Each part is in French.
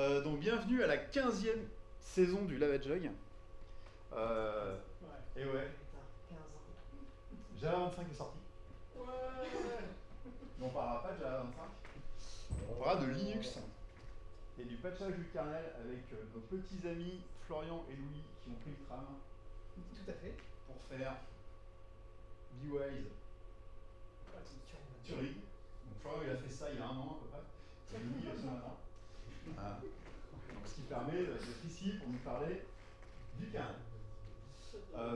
Donc bienvenue à la 15e saison du Lava Jug. Et ouais, Java 25 est sorti. Ouais. Mais on parlera pas de Java 25. On parlera de Linux et du patchage du kernel avec nos petits amis Florian et Louis qui ont pris le tram. Tout à fait. Pour faire B-Wise Turing. Donc Florian il a fait ça il y a un an à peu près. Et Louis ce matin. Donc, ce qui permet d'être ici pour nous parler du kernel.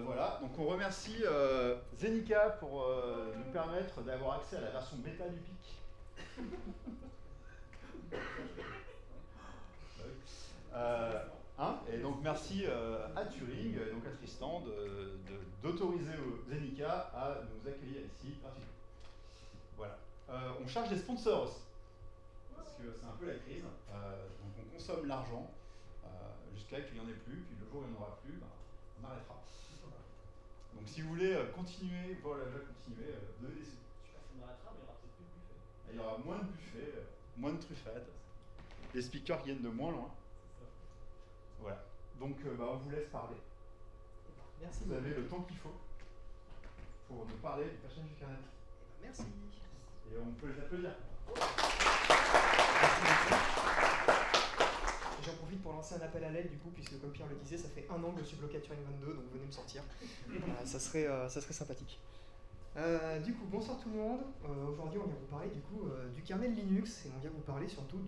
Voilà, donc on remercie Zenica pour nous permettre d'avoir accès à la version bêta du PIC. Et donc merci à Turing, donc à Tristan, d'autoriser Zenica à nous accueillir ici gratuitement. Voilà. On charge des sponsors aussi, parce que c'est un peu la crise. Donc on consomme l'argent jusqu'à qu'il n'y en ait plus, puis le jour où il n'y en aura plus, on arrêtera. Donc si vous voulez continuer, voilà, déjà continuer, donnez des sous. Je sais pas si on arrêtera, mais il y aura peut-être plus de buffet. Il y aura moins de buffets, moins de truffades, les speakers qui viennent de moins loin. C'est ça. Voilà. Donc on vous laisse parler. Merci. Vous avez le temps qu'il faut pour nous parler du personnage du kernel. Merci. Et on peut les applaudir. J'en profite pour lancer un appel à l'aide du coup, puisque comme Pierre le disait, ça fait un an que je suis bloqué à Turing 22, donc venez me sortir. Ça serait sympathique. Du coup, bonsoir tout le monde. Aujourd'hui, on vient vous parler du coup du kernel Linux et on vient vous parler surtout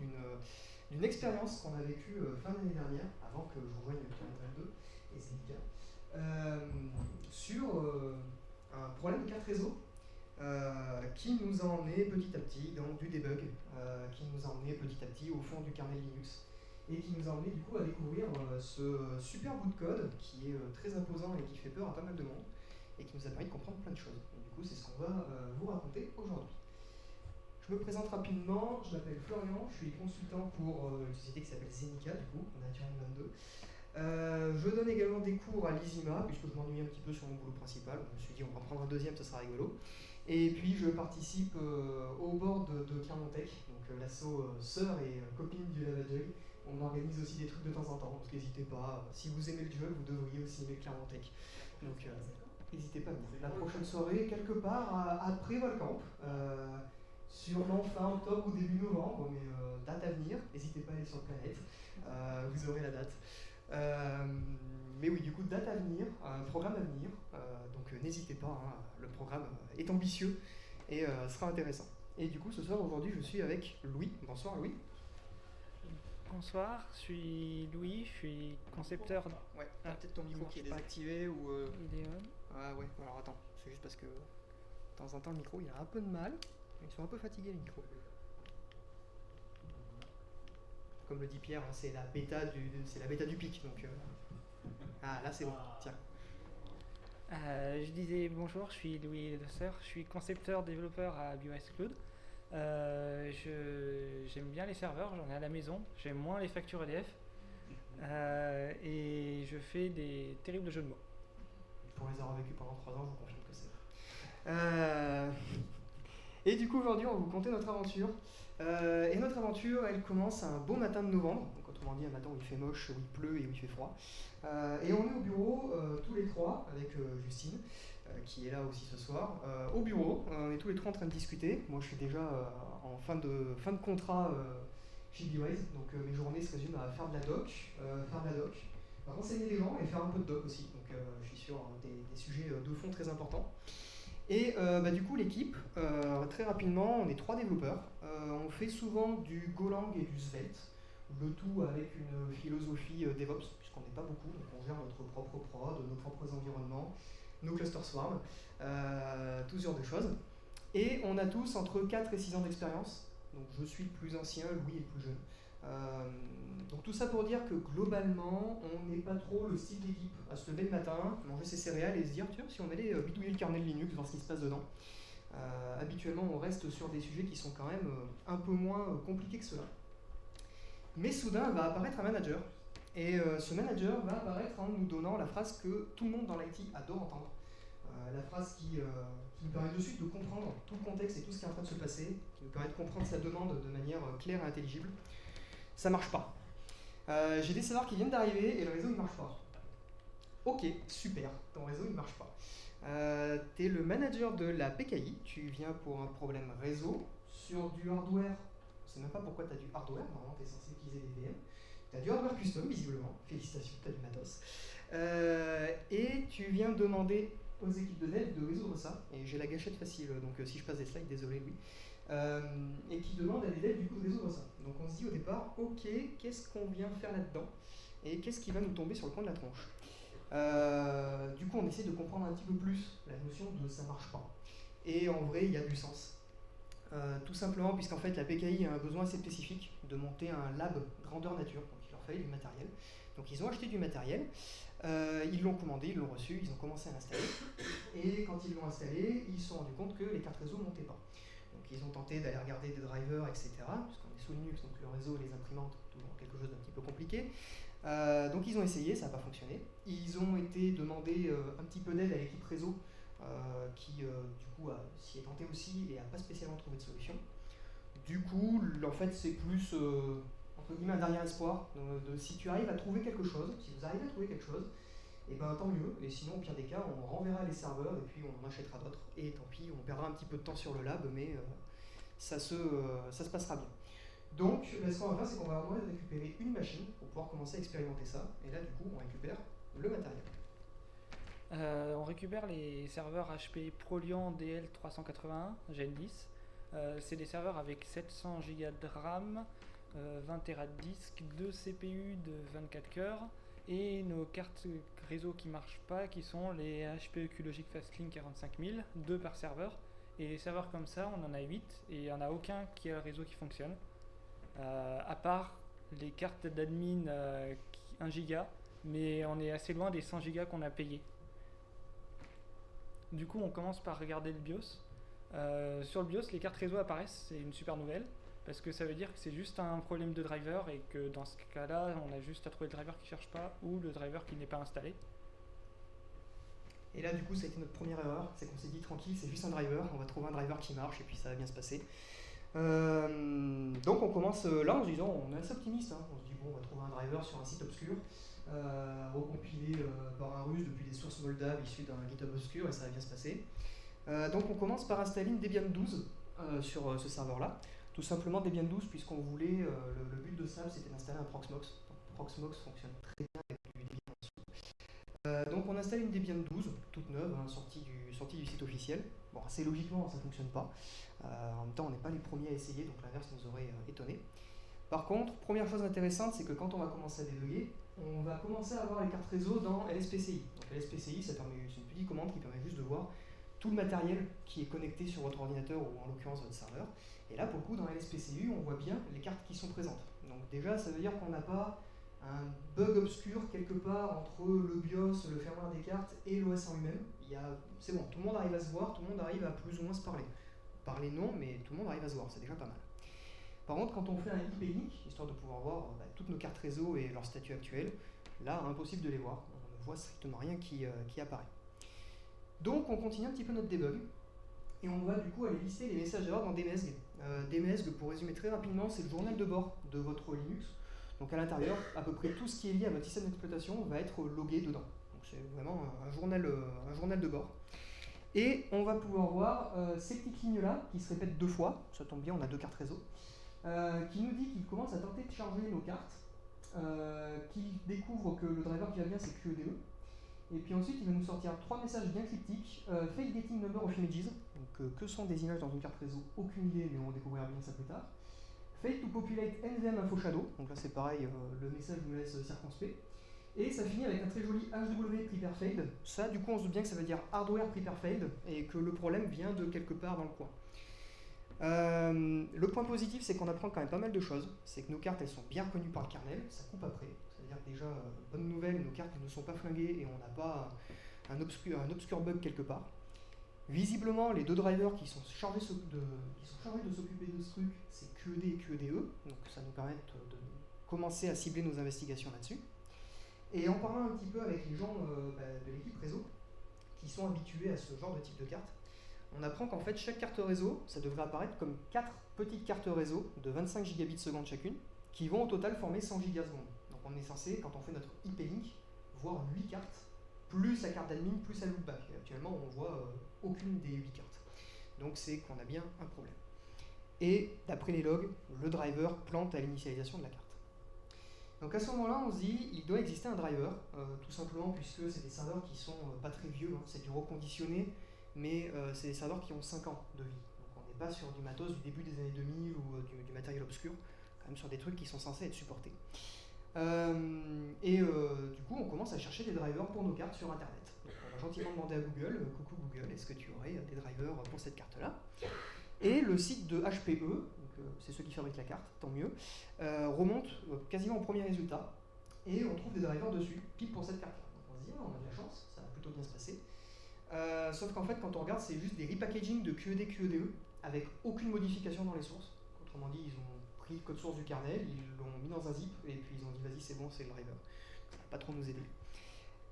d'une expérience qu'on a vécue fin d'année dernière, avant que je rejoigne Turing 22 et Zenica, sur un problème de carte réseau. Qui nous a emmené petit à petit dans du debug, qui nous a emmené petit à petit au fond du kernel Linux, et qui nous a emmené du coup à découvrir ce super bout de code qui est très imposant et qui fait peur à pas mal de monde, et qui nous a permis de comprendre plein de choses. Et du coup, c'est ce qu'on va vous raconter aujourd'hui. Je me présente rapidement, je m'appelle Florian, je suis consultant pour une société qui s'appelle Zenica, du coup, on est à Turing 22. Je donne également des cours à l'ISIMA, puisque je m'ennuie un petit peu sur mon boulot principal. Je me suis dit, on va en prendre un deuxième, ça sera rigolo. Et puis, je participe au board de Clermont-Tech, donc l'asso sœur et copine du Lava Jug. On organise aussi des trucs de temps en temps, donc n'hésitez pas. Si vous aimez le jeu, vous devriez aussi aimer Clermont-Tech. Donc, n'hésitez pas à venir. La prochaine soirée, quelque part après Volcamp, sûrement fin octobre ou début novembre, mais date à venir. N'hésitez pas à aller sur Planète, vous aurez la date. Mais oui, du coup, date à venir, programme à venir, donc n'hésitez pas, hein, le programme est ambitieux et sera intéressant. Et du coup, ce soir, aujourd'hui, je suis avec Louis. Bonsoir Louis. Bonsoir, je suis Louis, je suis concepteur. Ouais, peut-être ton micro qui est désactivé ou. Il est on. Ah ouais, alors attends, c'est juste parce que de temps en temps le micro il a un peu de mal, ils sont un peu fatigués les micros. Comme le dit Pierre, hein, c'est la bêta du pic, donc. Ah là c'est bon, tiens. Je disais bonjour, je suis Louis Dessert, je suis concepteur développeur à BioS Cloud. J'aime bien les serveurs, j'en ai à la maison, j'aime moins les factures EDF. Et je fais des terribles jeux de mots. Pour les avoir vécus pendant 3 ans, je vous confirme que c'est. Et du coup aujourd'hui on va vous conter notre aventure. Et notre aventure elle commence un beau matin de novembre, donc autrement dit un matin où il fait moche, où il pleut et où il fait froid. Et on est au bureau tous les trois avec Justine qui est là aussi ce soir. Au bureau, on est tous les trois en train de discuter. Moi je suis déjà en fin de contrat chez B-Wise, donc mes journées se résument à faire de la doc, renseigner des gens et faire un peu de doc aussi. Donc je suis sur des sujets de fond très importants. Et du coup l'équipe, très rapidement, on est 3 développeurs. On fait souvent du Golang et du Svelte, le tout avec une philosophie DevOps, puisqu'on n'est pas beaucoup, donc on gère notre propre prod, nos propres environnements, nos clusters Swarm, tout ce genre de choses. Et on a tous entre 4 et 6 ans d'expérience, donc je suis le plus ancien, Louis est le plus jeune. Donc tout ça pour dire que globalement, on n'est pas trop le style d'équipe à se lever le matin, manger ses céréales et se dire tiens, si on allait bidouiller le kernel Linux, voir ce qui se passe dedans. Habituellement, on reste sur des sujets qui sont quand même un peu moins compliqués que cela. Mais soudain va apparaître un manager. Et ce manager va apparaître en nous donnant la phrase que tout le monde dans l'IT adore entendre. La phrase qui nous permet de suite de comprendre tout le contexte et tout ce qui est en train de se passer, qui nous permet de comprendre sa demande de manière claire et intelligible. Ça marche pas. J'ai des serveurs qui viennent d'arriver et le réseau il marche pas. Ok, super, ton réseau il marche pas. Tu es le manager de la PKI, tu viens pour un problème réseau sur du hardware. Je sais même pas pourquoi tu as du hardware, normalement tu es censé utiliser des VM. Tu as du hardware custom visiblement, félicitations, tu as du matos. Et tu viens demander aux équipes de dev de résoudre ça, et j'ai la gâchette facile, donc si je passe des slides, désolé Louis, et qui demande à des devs du coup de résoudre ça. Donc on se dit au départ, ok, qu'est-ce qu'on vient faire là-dedans, et qu'est-ce qui va nous tomber sur le coin de la tronche. Du coup on essaie de comprendre un petit peu plus la notion de ça marche pas. Et en vrai il y a du sens. Tout simplement puisqu'en fait la PKI a un besoin assez spécifique de monter un lab grandeur nature, donc il leur fallait du matériel. Donc ils ont acheté du matériel, ils l'ont commandé, ils l'ont reçu, ils ont commencé à l'installer. Et quand ils l'ont installé, ils se sont rendus compte que les cartes réseau ne montaient pas. Donc ils ont tenté d'aller regarder des drivers, etc. Puisqu'on est sous Linux, donc le réseau, les imprimantes, toujours quelque chose d'un petit peu compliqué. Donc ils ont essayé, ça n'a pas fonctionné. Ils ont été demander un petit peu d'aide à l'équipe réseau, qui du coup s'y est tenté aussi et n'a pas spécialement trouvé de solution. Du coup, en fait, c'est plus entre guillemets un dernier espoir. Si tu arrives à trouver quelque chose, si vous arrivez à trouver quelque chose, et ben tant mieux. Et sinon, au pire des cas, on renverra les serveurs et puis on en achètera d'autres. Et tant pis, on perdra un petit peu de temps sur le lab, mais ça se passera bien. Donc, ce qu'on va faire, c'est qu'on va avoir besoin de récupérer une machine pour pouvoir commencer à expérimenter ça. Et là, du coup, on récupère le matériel. On récupère les serveurs HP Proliant DL381 Gen 10. C'est des serveurs avec 700 Go de RAM, 20 Tera de disque, 2 CPU de 24 cœurs et nos cartes réseau qui ne marchent pas, qui sont les HP QLogic Fastlink 45000, 2 par serveur. Et les serveurs comme ça, on en a 8 et il n'y en a aucun qui a le réseau qui fonctionne. À part les cartes d'admin 1 Go, mais on est assez loin des 100 Go qu'on a payés. Du coup, on commence par regarder le BIOS. Sur le BIOS, les cartes réseau apparaissent, c'est une super nouvelle, parce que ça veut dire que c'est juste un problème de driver et que dans ce cas-là, on a juste à trouver le driver qui ne cherche pas ou le driver qui n'est pas installé. Et là, du coup, ça a été notre première erreur, c'est qu'on s'est dit tranquille, c'est juste un driver, on va trouver un driver qui marche et puis ça va bien se passer. Donc on commence là en se disant, on est assez optimiste, hein. On se dit bon, on va trouver un driver sur un site obscur, recompilé par un russe depuis des sources moldaves issues d'un GitHub obscur et ça va bien se passer. Donc on commence par installer une Debian 12 sur ce serveur-là. Tout simplement Debian 12 puisqu'on voulait, le but de ça c'était d'installer un Proxmox. Donc, Proxmox fonctionne très bien avec du Debian en dessous. Donc on installe une Debian 12 toute neuve, hein, sortie du site officiel. Bon, assez logiquement ça ne fonctionne pas. En même temps on n'est pas les premiers à essayer, donc l'inverse nous aurait étonné. Par contre, première chose intéressante, c'est que quand on va commencer à débugger, on va commencer à avoir les cartes réseau dans LSPCI. Donc LSPCI, c'est une petite commande qui permet juste de voir tout le matériel qui est connecté sur votre ordinateur ou en l'occurrence votre serveur. Et là, pour le coup, dans LSPCI, on voit bien les cartes qui sont présentes. Donc déjà, ça veut dire qu'on n'a pas un bug obscur quelque part entre le BIOS, le firmware des cartes et l'OS en lui-même. C'est bon, tout le monde arrive à se voir, tout le monde arrive à plus ou moins se parler. Parler non, mais tout le monde arrive à se voir, c'est déjà pas mal. Par contre, quand on fait un IP-link, histoire de pouvoir voir toutes nos cartes réseau et leur statut actuel, là, impossible de les voir. On ne voit strictement rien qui apparaît. Donc, on continue un petit peu notre debug. Et on va du coup aller lister les messages d'erreur dans DMESG. DMESG, pour résumer très rapidement, c'est le journal de bord de votre Linux. Donc à l'intérieur, à peu près tout ce qui est lié à votre système d'exploitation va être logué dedans. Donc c'est vraiment un journal de bord. Et on va pouvoir voir ces petites lignes-là qui se répètent 2 fois. Ça tombe bien, on a 2 cartes réseau. Qui nous dit qu'il commence à tenter de charger nos cartes, qu'il découvre que le driver qui va bien c'est QEDE, et puis ensuite il va nous sortir 3 messages bien cryptiques, Fake Getting Number of Images, donc que sont des images dans une carte réseau, aucune idée, mais on découvrira bien ça plus tard. Fail to populate NVM info shadow, donc là c'est pareil, le message nous laisse circonspect, et ça finit avec un très joli HW prepare failed. Ça du coup on se doute bien que ça veut dire hardware prepare failed, et que le problème vient de quelque part dans le coin. Le point positif, c'est qu'on apprend quand même pas mal de choses. C'est que nos cartes, elles sont bien reconnues par le kernel, ça coupe après. C'est-à-dire que déjà, bonne nouvelle, nos cartes ne sont pas flinguées et on n'a pas un obscur bug quelque part. Visiblement, les 2 drivers qui sont chargés de s'occuper de ce truc, c'est QED et QEDE. Donc ça nous permet de commencer à cibler nos investigations là-dessus. Et en parlant un petit peu avec les gens de l'équipe réseau, qui sont habitués à ce genre de type de carte, on apprend qu'en fait chaque carte réseau, ça devrait apparaître comme 4 petites cartes réseau de 25 gigabits seconde chacune, qui vont au total former 100 gigasecondes. Donc on est censé, quand on fait notre IP link, voir 8 cartes, plus la carte d'admin, plus la loopback. Et actuellement, on voit aucune des 8 cartes. Donc c'est qu'on a bien un problème. Et d'après les logs, le driver plante à l'initialisation de la carte. Donc à ce moment-là, on se dit il doit exister un driver, tout simplement puisque c'est des serveurs qui sont pas très vieux, hein, c'est du reconditionné, mais c'est des serveurs qui ont 5 ans de vie. Donc on n'est pas sur du matos du début des années 2000 ou du matériel obscur, quand même sur des trucs qui sont censés être supportés. Du coup, on commence à chercher des drivers pour nos cartes sur Internet. Donc on va gentiment demander à Google, coucou Google, est-ce que tu aurais des drivers pour cette carte-là? Et le site de HPE, c'est ceux qui fabriquent la carte, tant mieux, remonte quasiment au premier résultat, et on trouve des drivers dessus, pile pour cette carte-là. Donc on se dit, on a de la chance, ça va plutôt bien se passer. Sauf qu'en fait, quand on regarde, c'est juste des repackaging de QED, QEDE, avec aucune modification dans les sources. Autrement dit, ils ont pris le code source du kernel, ils l'ont mis dans un zip, et puis ils ont dit, vas-y, c'est bon, c'est le driver. Ça va pas trop nous aider.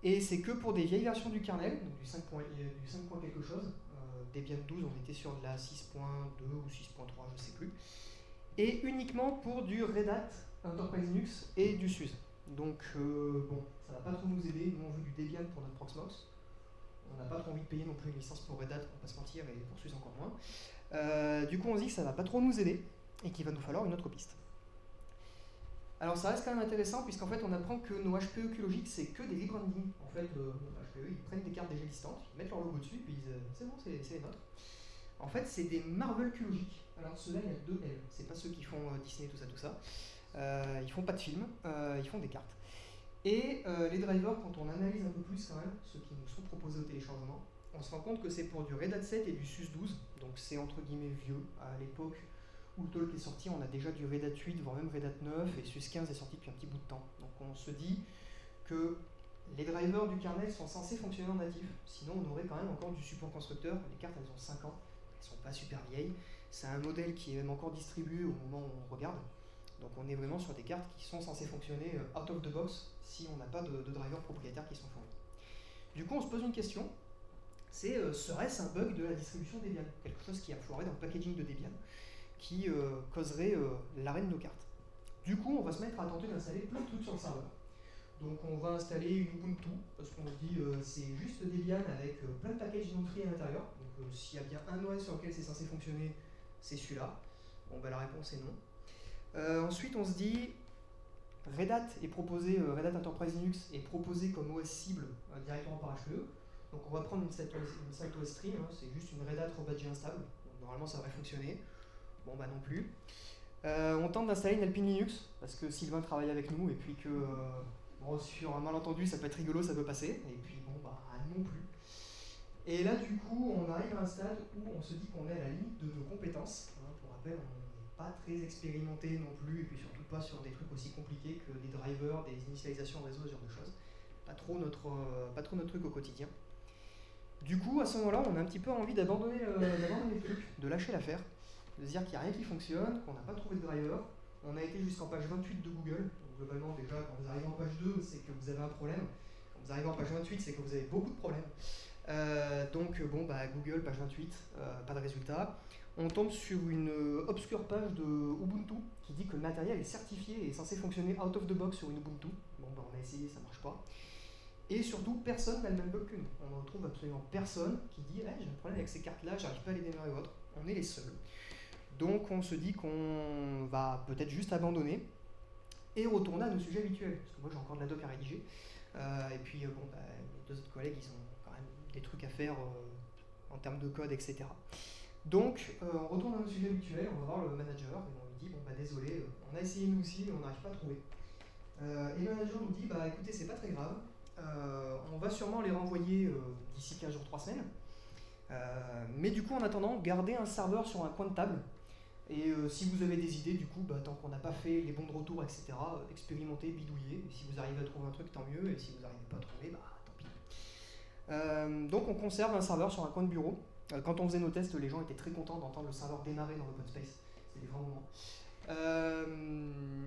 Et c'est que pour des vieilles versions du kernel, donc du 5 point quelque chose, Debian 12, on était sur de la 6.2 ou 6.3, je sais plus. Et uniquement pour du Red Hat, Enterprise Linux et du SUSE. Donc bon, ça va pas trop nous aider. Nous on veut du Debian pour notre Proxmox. On n'a pas trop envie de payer non plus une licence pour Red Hat, on va pas se mentir, et pour SUSE encore moins. Du coup on se dit que ça va pas trop nous aider et qu'il va nous falloir une autre piste. Alors ça reste quand même intéressant puisqu'en fait on apprend que nos HPE QLogic c'est que des rebranding. En fait, HPE ils prennent des cartes déjà existantes, ils mettent leur logo dessus, puis ils disent c'est bon, c'est les nôtres. En fait c'est des Marvel QLogic. Alors ceux-là il y a 2 L, c'est pas ceux qui font Disney tout ça. Ils font pas de film, ils font des cartes. Et les drivers, quand on analyse un peu plus quand même, ceux qui nous sont proposés au téléchargement, on se rend compte que c'est pour du Red Hat 7 et du SUSE 12, donc c'est entre guillemets vieux. À l'époque où le talk est sorti, on a déjà du Red Hat 8, voire même Red Hat 9, et SUSE 15 est sorti depuis un petit bout de temps. Donc on se dit que les drivers du kernel sont censés fonctionner en natif, sinon on aurait quand même encore du support constructeur. Les cartes elles ont 5 ans, elles sont pas super vieilles, c'est un modèle qui est même encore distribué au moment où on regarde. Donc on est vraiment sur des cartes qui sont censées fonctionner out of the box si on n'a pas de drivers propriétaires qui sont fournis. Du coup on se pose une question, c'est serait-ce un bug de la distribution Debian? Quelque chose qui a foiré dans le packaging de Debian, qui causerait l'arrêt de nos cartes. Du coup on va se mettre à tenter d'installer plein de trucs sur le serveur. Donc on va installer une Ubuntu, parce qu'on se dit c'est juste Debian avec plein de packages d'entrée à l'intérieur. Donc s'il y a bien un OS sur lequel c'est censé fonctionner, c'est celui-là. Bon bah la réponse est non. Ensuite on se dit Red Hat est proposé, Red Hat Enterprise Linux est proposé comme OS cible directement par HPE. Donc on va prendre une site OS Stream, hein, c'est juste une Red Hat rebadgée instable. Donc normalement ça devrait fonctionner. Bon bah non plus. On tente d'installer une Alpine Linux parce que Sylvain travaille avec nous et puis que bon, sur un malentendu ça peut être rigolo, ça peut passer. Et puis bon bah non plus. Et là du coup on arrive à un stade où on se dit qu'on est à la limite de nos compétences. Hein, pour rappel, on n'est pas très expérimenté non plus et puis surtout pas sur des trucs aussi compliqués que des drivers, des initialisations réseau, ce genre de choses. Pas trop notre truc au quotidien. Du coup à ce moment-là on a un petit peu envie d'abandonner le truc, de lâcher l'affaire, de se dire qu'il n'y a rien qui fonctionne, qu'on n'a pas trouvé de driver. On a été jusqu'en page 28 de Google. Donc globalement déjà quand vous arrivez en page 2 c'est que vous avez un problème. Quand vous arrivez en page 28 c'est que vous avez beaucoup de problèmes. Donc bon bah Google page 28, pas de résultat. On tombe sur une obscure page de Ubuntu qui dit que le matériel est certifié et est censé fonctionner out of the box sur une Ubuntu. Bon bah on a essayé, ça marche pas. Et surtout personne n'a le même bug que nous. On ne retrouve absolument personne qui dit hey, j'ai un problème avec ces cartes là, j'arrive pas à les démarrer ou autre. On est les seuls. Donc on se dit qu'on va peut-être juste abandonner et retourner à nos sujets habituels. Parce que moi j'ai encore de la doc à rédiger. Et puis bon, bah, mes 2 autres collègues ils ont quand même des trucs à faire en termes de code, etc. Donc on retourne à nos sujets habituels, on va voir le manager et on lui dit bon bah désolé, on a essayé nous aussi mais on n'arrive pas à trouver. Et le manager nous dit bah écoutez c'est pas très grave, on va sûrement les renvoyer d'ici 15 jours, 3 semaines. Mais du coup en attendant gardez un serveur sur un coin de table. Et si vous avez des idées, du coup, bah, tant qu'on n'a pas fait les bons de retour, etc., expérimentez, bidouillez. Et si vous arrivez à trouver un truc, tant mieux. Et si vous n'arrivez pas à trouver, bah tant pis. Donc on conserve un serveur sur un coin de bureau. Quand on faisait nos tests, les gens étaient très contents d'entendre le serveur démarrer dans l'open space. C'était des grands moments.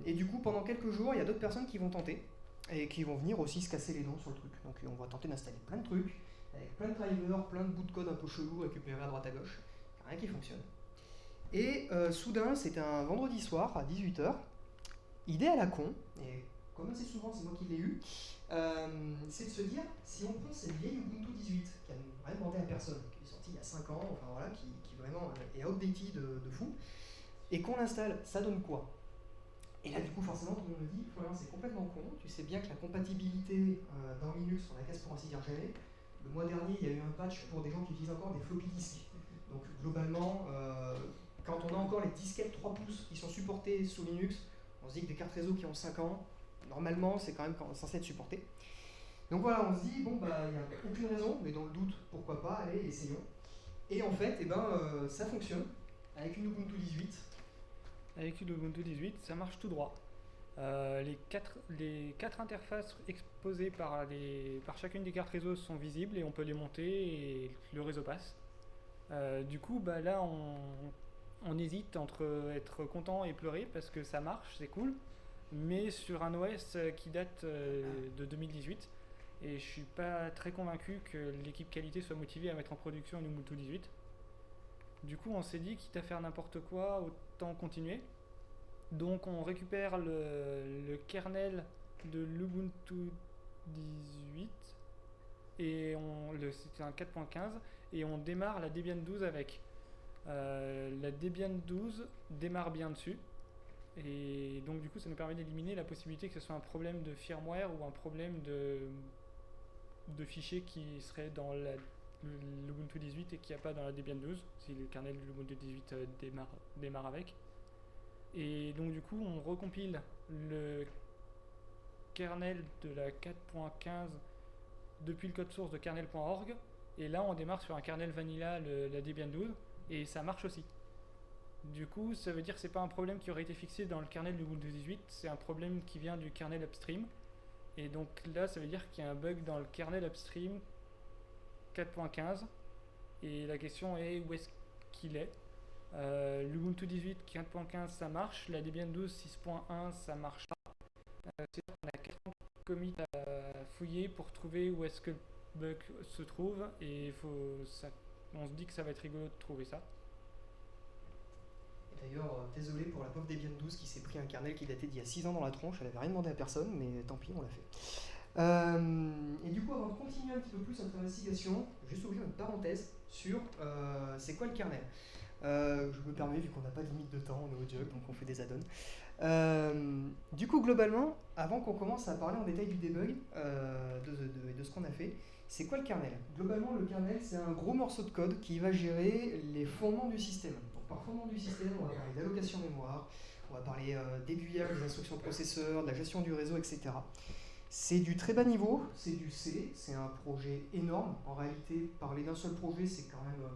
Et du coup, pendant quelques jours, il y a d'autres personnes qui vont tenter. Et qui vont venir aussi se casser les dents sur le truc. Donc on va tenter d'installer plein de trucs, avec plein de drivers, plein de bouts de code un peu chelous récupérés à droite à gauche. Rien qui fonctionne. Et soudain, c'était un vendredi soir à 18h, idée à la con, et comme assez souvent, c'est moi qui l'ai eu, c'est de se dire, si on prend cette vieille Ubuntu 18, qui n'a rien demandé à personne, qui est sortie il y a 5 ans, enfin voilà, qui vraiment est outdated de fou, et qu'on l'installe, ça donne quoi? Et là, du coup, forcément, tout le monde me dit, Florian, c'est complètement con, tu sais bien que la compatibilité dans Linux, on la casse pour ainsi dire jamais. Le mois dernier, il y a eu un patch pour des gens qui utilisent encore des floppy disks. Donc, globalement, quand on a encore les disquettes 3 pouces qui sont supportées sous Linux, on se dit que des cartes réseau qui ont 5 ans, normalement, c'est quand même censé être supporté. Donc voilà, on se dit, bon, bah, il n'y a aucune raison, mais dans le doute, pourquoi pas, allez, essayons. Et en fait, ça fonctionne avec une Ubuntu 18. Avec une Ubuntu 18, ça marche tout droit. Les quatre interfaces exposées par chacune des cartes réseau sont visibles et on peut les monter et le réseau passe. Du coup, bah, là, on hésite entre être content et pleurer parce que ça marche, c'est cool, mais sur un OS qui date de 2018, et je suis pas très convaincu que l'équipe qualité soit motivée à mettre en production une Ubuntu 18. Du coup, on s'est dit, quitte à faire n'importe quoi, autant continuer. Donc, on récupère le kernel de l'Ubuntu 18, et c'est un 4.15, et on démarre la Debian 12 avec. La Debian 12 démarre bien dessus, et donc du coup ça nous permet d'éliminer la possibilité que ce soit un problème de firmware ou un problème de fichier qui serait dans l'Ubuntu 18 et qu'il n'y a pas dans la Debian 12, si le kernel de l'Ubuntu 18 démarre avec. Et donc du coup on recompile le kernel de la 4.15 depuis le code source de kernel.org, et là on démarre sur un kernel vanilla la Debian 12, et ça marche aussi. Du coup, ça veut dire que c'est pas un problème qui aurait été fixé dans le kernel de Ubuntu 18, c'est un problème qui vient du kernel upstream. Et donc là, ça veut dire qu'il y a un bug dans le kernel upstream 4.15. Et la question est où est-ce qu'il est. L'Ubuntu 18 4.15 ça marche, la Debian 12 6.1 ça marche pas. C'est-à-dire qu'on a 40 commits à fouiller pour trouver où est-ce que le bug se trouve, et on se dit que ça va être rigolo de trouver ça. D'ailleurs, désolé pour la pauvre Debian 12 qui s'est pris un kernel qui datait d'il y a 6 ans dans la tronche, elle avait rien demandé à personne, mais tant pis, on l'a fait. Et du coup, avant de continuer un petit peu plus notre investigation, juste ouvrir une parenthèse sur c'est quoi le kernel. Je me permets, vu qu'on n'a pas de limite de temps, on est au jug, donc on fait des add-ons. Du coup, globalement, avant qu'on commence à parler en détail du debug, de ce qu'on a fait, c'est quoi le kernel? Globalement, le kernel, c'est un gros morceau de code qui va gérer les fondements du système. Donc, par fondement du système, on va parler d'allocation mémoire, on va parler d'aiguillage des instructions processeurs, de la gestion du réseau, etc. C'est du très bas niveau, c'est du C, c'est un projet énorme. En réalité, parler d'un seul projet, c'est quand même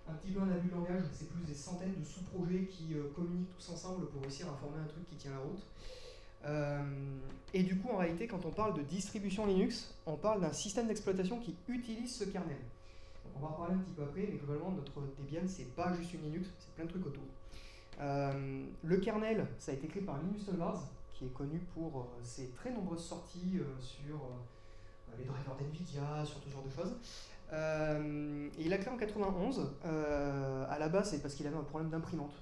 un petit peu un abus de langage, c'est plus des centaines de sous-projets qui communiquent tous ensemble pour réussir à former un truc qui tient la route. Et du coup, en réalité, quand on parle de distribution Linux, on parle d'un système d'exploitation qui utilise ce kernel. Donc on va en parler un petit peu après, mais globalement, notre Debian, c'est pas juste une Linux, c'est plein de trucs autour. Le kernel, ça a été créé par Linus Torvalds, qui est connu pour ses très nombreuses sorties sur les drivers d'NVIDIA, sur tout ce genre de choses. Et il a créé en 91. À la base, c'est parce qu'il avait un problème d'imprimante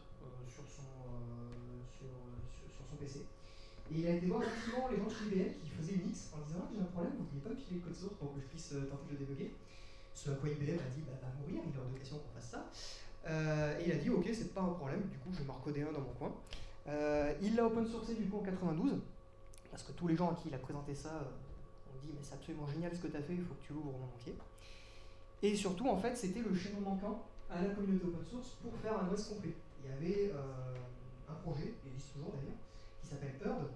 sur son PC. Et il a été voir effectivement les gens de chez IBM qui faisaient Unix en disant: j'ai un problème, vous ne vouliez pas me filer le code source pour que je puisse tenter de le débugger. Ce à quoi IBM a dit: va mourir, il est hors de question qu'on fasse ça. Et il a dit: ok, c'est pas un problème, du coup je vais m'en recoder un dans mon coin. Il l'a open sourcé du coup en 92, parce que tous les gens à qui il a présenté ça ont dit: mais c'est absolument génial ce que tu as fait, il faut que tu l'ouvres au monde entier. Et surtout, en fait, c'était le chaînon manquant à la communauté open source pour faire un OS complet. Il y avait un projet, il existe toujours d'ailleurs, qui s'appelle Herd,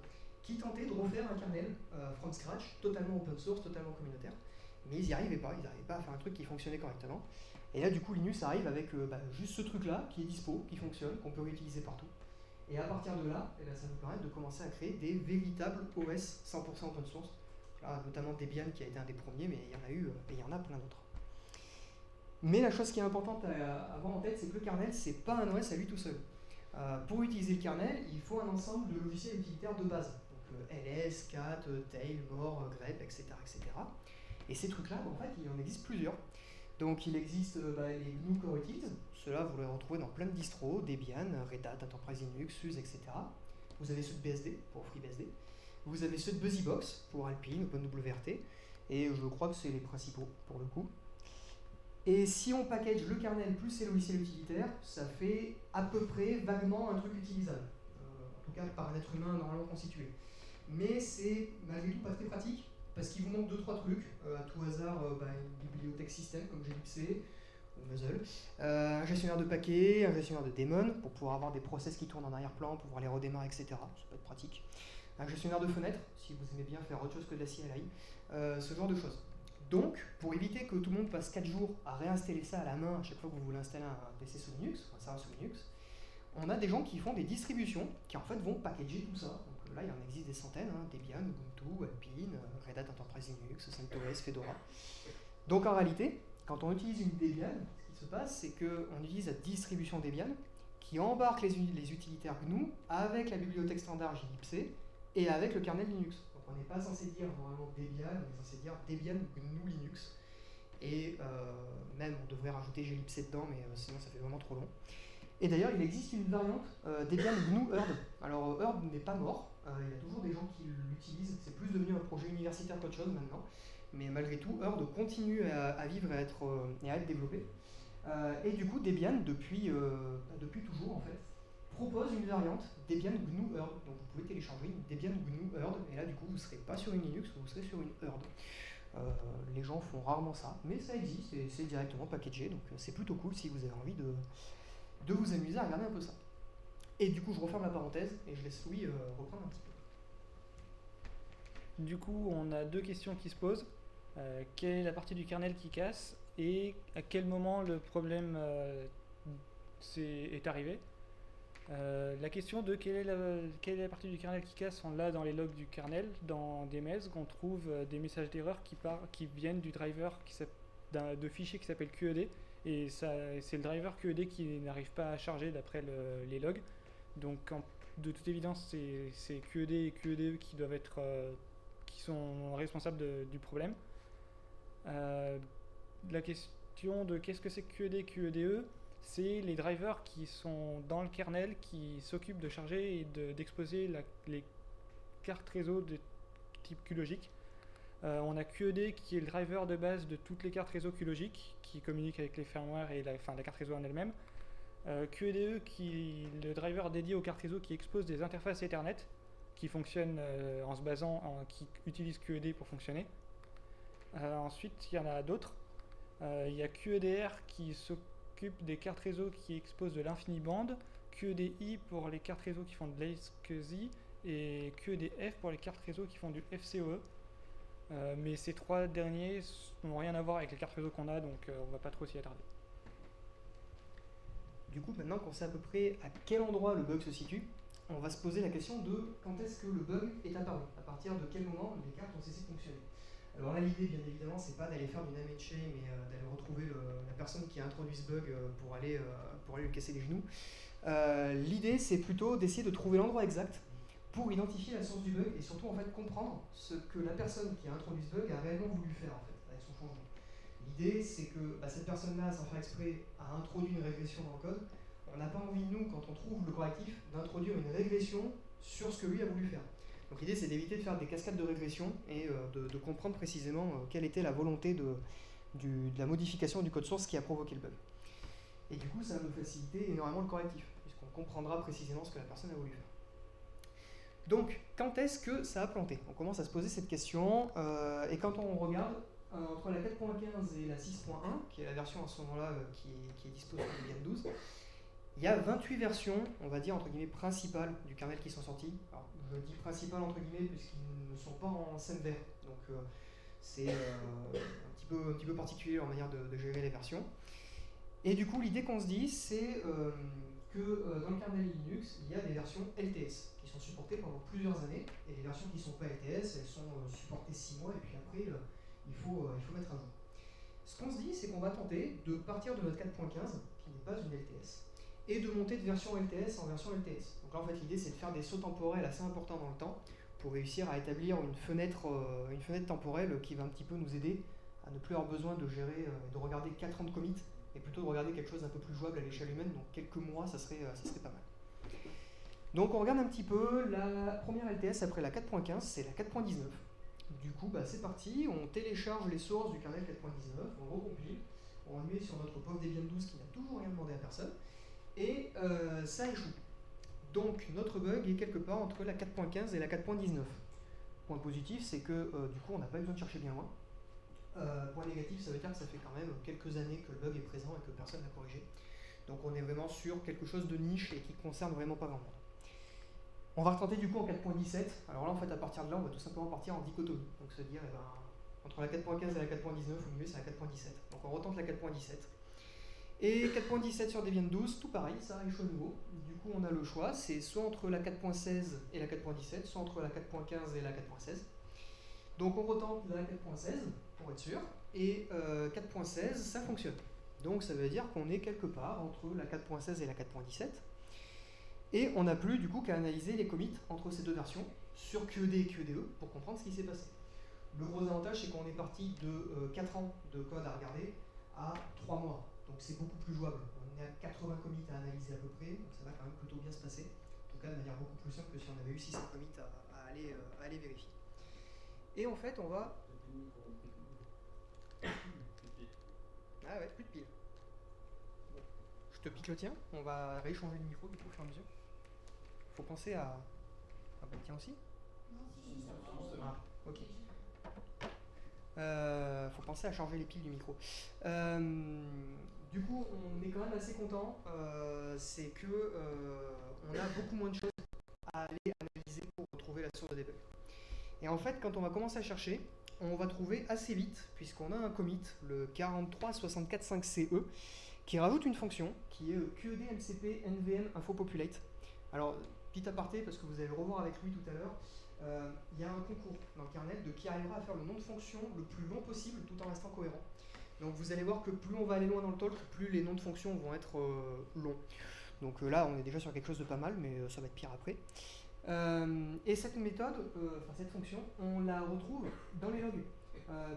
qui tentait de refaire un kernel from scratch, totalement open source, totalement communautaire. Mais ils n'y arrivaient pas, à faire un truc qui fonctionnait correctement. Et là, du coup, Linus arrive avec juste ce truc-là, qui est dispo, qui fonctionne, qu'on peut réutiliser partout. Et à partir de là, ça nous permet de commencer à créer des véritables OS 100% open source. Là, notamment Debian qui a été un des premiers, mais il y en a eu et il y en a plein d'autres. Mais la chose qui est importante à avoir en tête, c'est que le kernel, c'est pas un OS à lui tout seul. Pour utiliser le kernel, il faut un ensemble de logiciels utilitaires de base. Donc ls, cat, tail, more, grep, etc., etc. Et ces trucs-là, en fait, il en existe plusieurs. Donc il existe les GNU Core Utils, ceux-là vous les retrouvez dans plein de distros, Debian, Red Hat, Enterprise Linux, SUSE, etc. Vous avez ceux de BSD, pour FreeBSD. Vous avez ceux de BusyBox pour Alpine, OpenWRT, et je crois que c'est les principaux pour le coup. Et si on package le kernel plus ses logiciels utilitaires, ça fait à peu près vaguement un truc utilisable. En tout cas par un être humain normalement constitué. Mais c'est malgré tout pas très pratique, parce qu'il vous manque 2-3 trucs, à tout hasard une bibliothèque système comme glibc ou Muzzle, un gestionnaire de paquets, un gestionnaire de daemon pour pouvoir avoir des process qui tournent en arrière-plan, pouvoir les redémarrer, etc. Ça peut être pratique. Un gestionnaire de fenêtres, si vous aimez bien faire autre chose que de la CLI, ce genre de choses. Donc, pour éviter que tout le monde passe 4 jours à réinstaller ça à la main à chaque fois que vous voulez installer un PC sous Linux, un serveur sous Linux, on a des gens qui font des distributions qui en fait vont packager tout ça. Donc là, il en existe des centaines, Debian, Ubuntu, Alpine, Red Hat Enterprise Linux, CentOS, Fedora. Donc en réalité, quand on utilise une Debian, ce qui se passe, c'est qu'on utilise la distribution Debian qui embarque les utilitaires GNU avec la bibliothèque standard glibc et avec le kernel Linux. Donc on n'est pas censé dire normalement Debian, on est censé dire Debian GNU Linux. Et même on devrait rajouter glibc dedans, mais sinon ça fait vraiment trop long. Et d'ailleurs, il existe une variante Debian GNU Erd. Alors Erd n'est pas mort, il y a toujours des gens qui l'utilisent, c'est plus devenu un projet universitaire qu'autre chose maintenant. Mais malgré tout, Erd continue à vivre et à être développé. Et du coup, Debian, depuis toujours en fait, propose une variante Debian GNU Erd. Donc vous pouvez télécharger une Debian GNU Erd, et là du coup vous ne serez pas sur une Linux, vous serez sur une Erd. Les gens font rarement ça, mais ça existe et c'est directement packagé, donc c'est plutôt cool si vous avez envie de vous amuser à regarder un peu ça. Et du coup, je referme la parenthèse et je laisse Louis reprendre un petit peu. Du coup, on a deux questions qui se posent. Quelle est la partie du kernel qui casse et à quel moment le problème est arrivé. La question de quelle est la partie du kernel qui casse, on l'a dans les logs du kernel, dans des mezg, on trouve des messages d'erreur qui viennent du driver de fichier qui s'appelle QED, et c'est le driver QED qui n'arrive pas à charger d'après les logs. Donc de toute évidence, c'est QED et QEDE qui doivent être qui sont responsables du problème. La question de qu'est-ce que c'est QED et QEDE, c'est les drivers qui sont dans le kernel qui s'occupent de charger et d'exposer les cartes réseau de type QLogic. On a QED qui est le driver de base de toutes les cartes réseau QLogic qui communiquent avec les firmware et la carte réseau en elle-même. QEDE qui est le driver dédié aux cartes réseau qui expose des interfaces Ethernet qui fonctionnent qui utilisent QED pour fonctionner. Ensuite, il y en a d'autres. Il y a QEDR qui s'occupe des cartes réseau qui exposent de l'infiniband, QEDI pour les cartes réseau qui font de l'ASCII et QEDF pour les cartes réseau qui font du FCOE. Mais ces trois derniers n'ont rien à voir avec les cartes réseau qu'on a, donc on va pas trop s'y attarder. Du coup, maintenant qu'on sait à peu près à quel endroit le bug se situe, on va se poser la question de quand est-ce que le bug est apparu, à partir de quel moment les cartes ont cessé de fonctionner. Alors là, l'idée, bien évidemment, c'est pas d'aller faire du name and shame et d'aller retrouver la personne qui a introduit ce bug pour aller lui casser les genoux. L'idée, c'est plutôt d'essayer de trouver l'endroit exact pour identifier la source du bug et surtout en fait comprendre ce que la personne qui a introduit ce bug a réellement voulu faire en fait avec son changement. L'idée, c'est que cette personne-là, sans faire exprès, a introduit une régression dans le code. On n'a pas envie, nous, quand on trouve le correctif, d'introduire une régression sur ce que lui a voulu faire. Donc l'idée, c'est d'éviter de faire des cascades de régression et de comprendre précisément quelle était la volonté de la modification du code source qui a provoqué le bug. Et du coup, ça va nous faciliter énormément le correctif, puisqu'on comprendra précisément ce que la personne a voulu faire. Donc, quand est-ce que ça a planté? On commence à se poser cette question, et quand on regarde, entre la 4.15 et la 6.1, qui est la version à ce moment-là qui est disponible sur Debian 12, il y a 28 versions, on va dire, entre guillemets, principales du kernel qui sont sorties. Alors, je dis principales, entre guillemets, puisqu'ils ne sont pas en scène vert. Donc, c'est un petit peu particulier en manière de gérer les versions. Et du coup, l'idée qu'on se dit, c'est que dans le kernel Linux, il y a des versions LTS qui sont supportées pendant plusieurs années. Et les versions qui ne sont pas LTS, elles sont supportées 6 mois, et puis après, il faut mettre à jour. Ce qu'on se dit, c'est qu'on va tenter de partir de notre 4.15, qui n'est pas une LTS, et de monter de version LTS en version LTS. Donc là, en fait, l'idée, c'est de faire des sauts temporels assez importants dans le temps pour réussir à établir une fenêtre temporelle qui va un petit peu nous aider à ne plus avoir besoin de gérer, de regarder 4 ans de commit, et plutôt de regarder quelque chose d'un peu plus jouable à l'échelle humaine, donc quelques mois, ça serait pas mal. Donc on regarde un petit peu, la première LTS après la 4.15, c'est la 4.19. Du coup, bah, c'est parti, on télécharge les sources du kernel 4.19, on le recompile, on le met sur notre pauvre Debian 12 qui n'a toujours rien demandé à personne, et ça échoue. Donc notre bug est quelque part entre la 4.15 et la 4.19. Point positif, c'est que du coup on n'a pas besoin de chercher bien loin. Point négatif, ça veut dire que ça fait quand même quelques années que le bug est présent et que personne n'a corrigé. Donc on est vraiment sur quelque chose de niche et qui concerne vraiment pas grand monde. On va retenter du coup en 4.17. Alors là en fait à partir de là on va tout simplement partir en dichotomie. Donc se dire entre la 4.15 et la 4.19, le mieux c'est la 4.17. Donc on retente la 4.17. Et 4.17 sur Debian 12, tout pareil, ça échoue à nouveau. Du coup on a le choix, c'est soit entre la 4.16 et la 4.17, soit entre la 4.15 et la 4.16. Donc on retente la 4.16 pour être sûr, et 4.16 ça fonctionne. Donc ça veut dire qu'on est quelque part entre la 4.16 et la 4.17. Et on n'a plus du coup qu'à analyser les commits entre ces deux versions sur QED et QEDE pour comprendre ce qui s'est passé. Le gros avantage c'est qu'on est parti de 4 ans de code à regarder à 3 mois. Donc c'est beaucoup plus jouable. On est à 80 commits à analyser à peu près, donc ça va quand même plutôt bien se passer. En tout cas de manière beaucoup plus simple que si on avait eu 600 commits à aller vérifier. Et en fait on va... Ah ouais, plus de piles. Bon. Je te pique le tien, on va rééchanger le micro du coup au fur et à mesure. Faut penser à... Ah bah tiens aussi. Ah, ok. Faut penser à charger les piles du micro. Du coup, on est quand même assez content. C'est que on a beaucoup moins de choses à aller analyser pour retrouver la source de debug. Et en fait, quand on va commencer à chercher, on va trouver assez vite, puisqu'on a un commit, le 43645CE, qui rajoute une fonction qui est QED MCP NVM info populate. Alors, petit aparté, parce que vous allez le revoir avec lui tout à l'heure, il y a un concours dans le kernel de qui arrivera à faire le nom de fonction le plus long possible tout en restant cohérent. Donc vous allez voir que plus on va aller loin dans le talk, plus les noms de fonctions vont être longs. Donc là, on est déjà sur quelque chose de pas mal, mais ça va être pire après. Et cette méthode, cette fonction, on la retrouve dans les logs,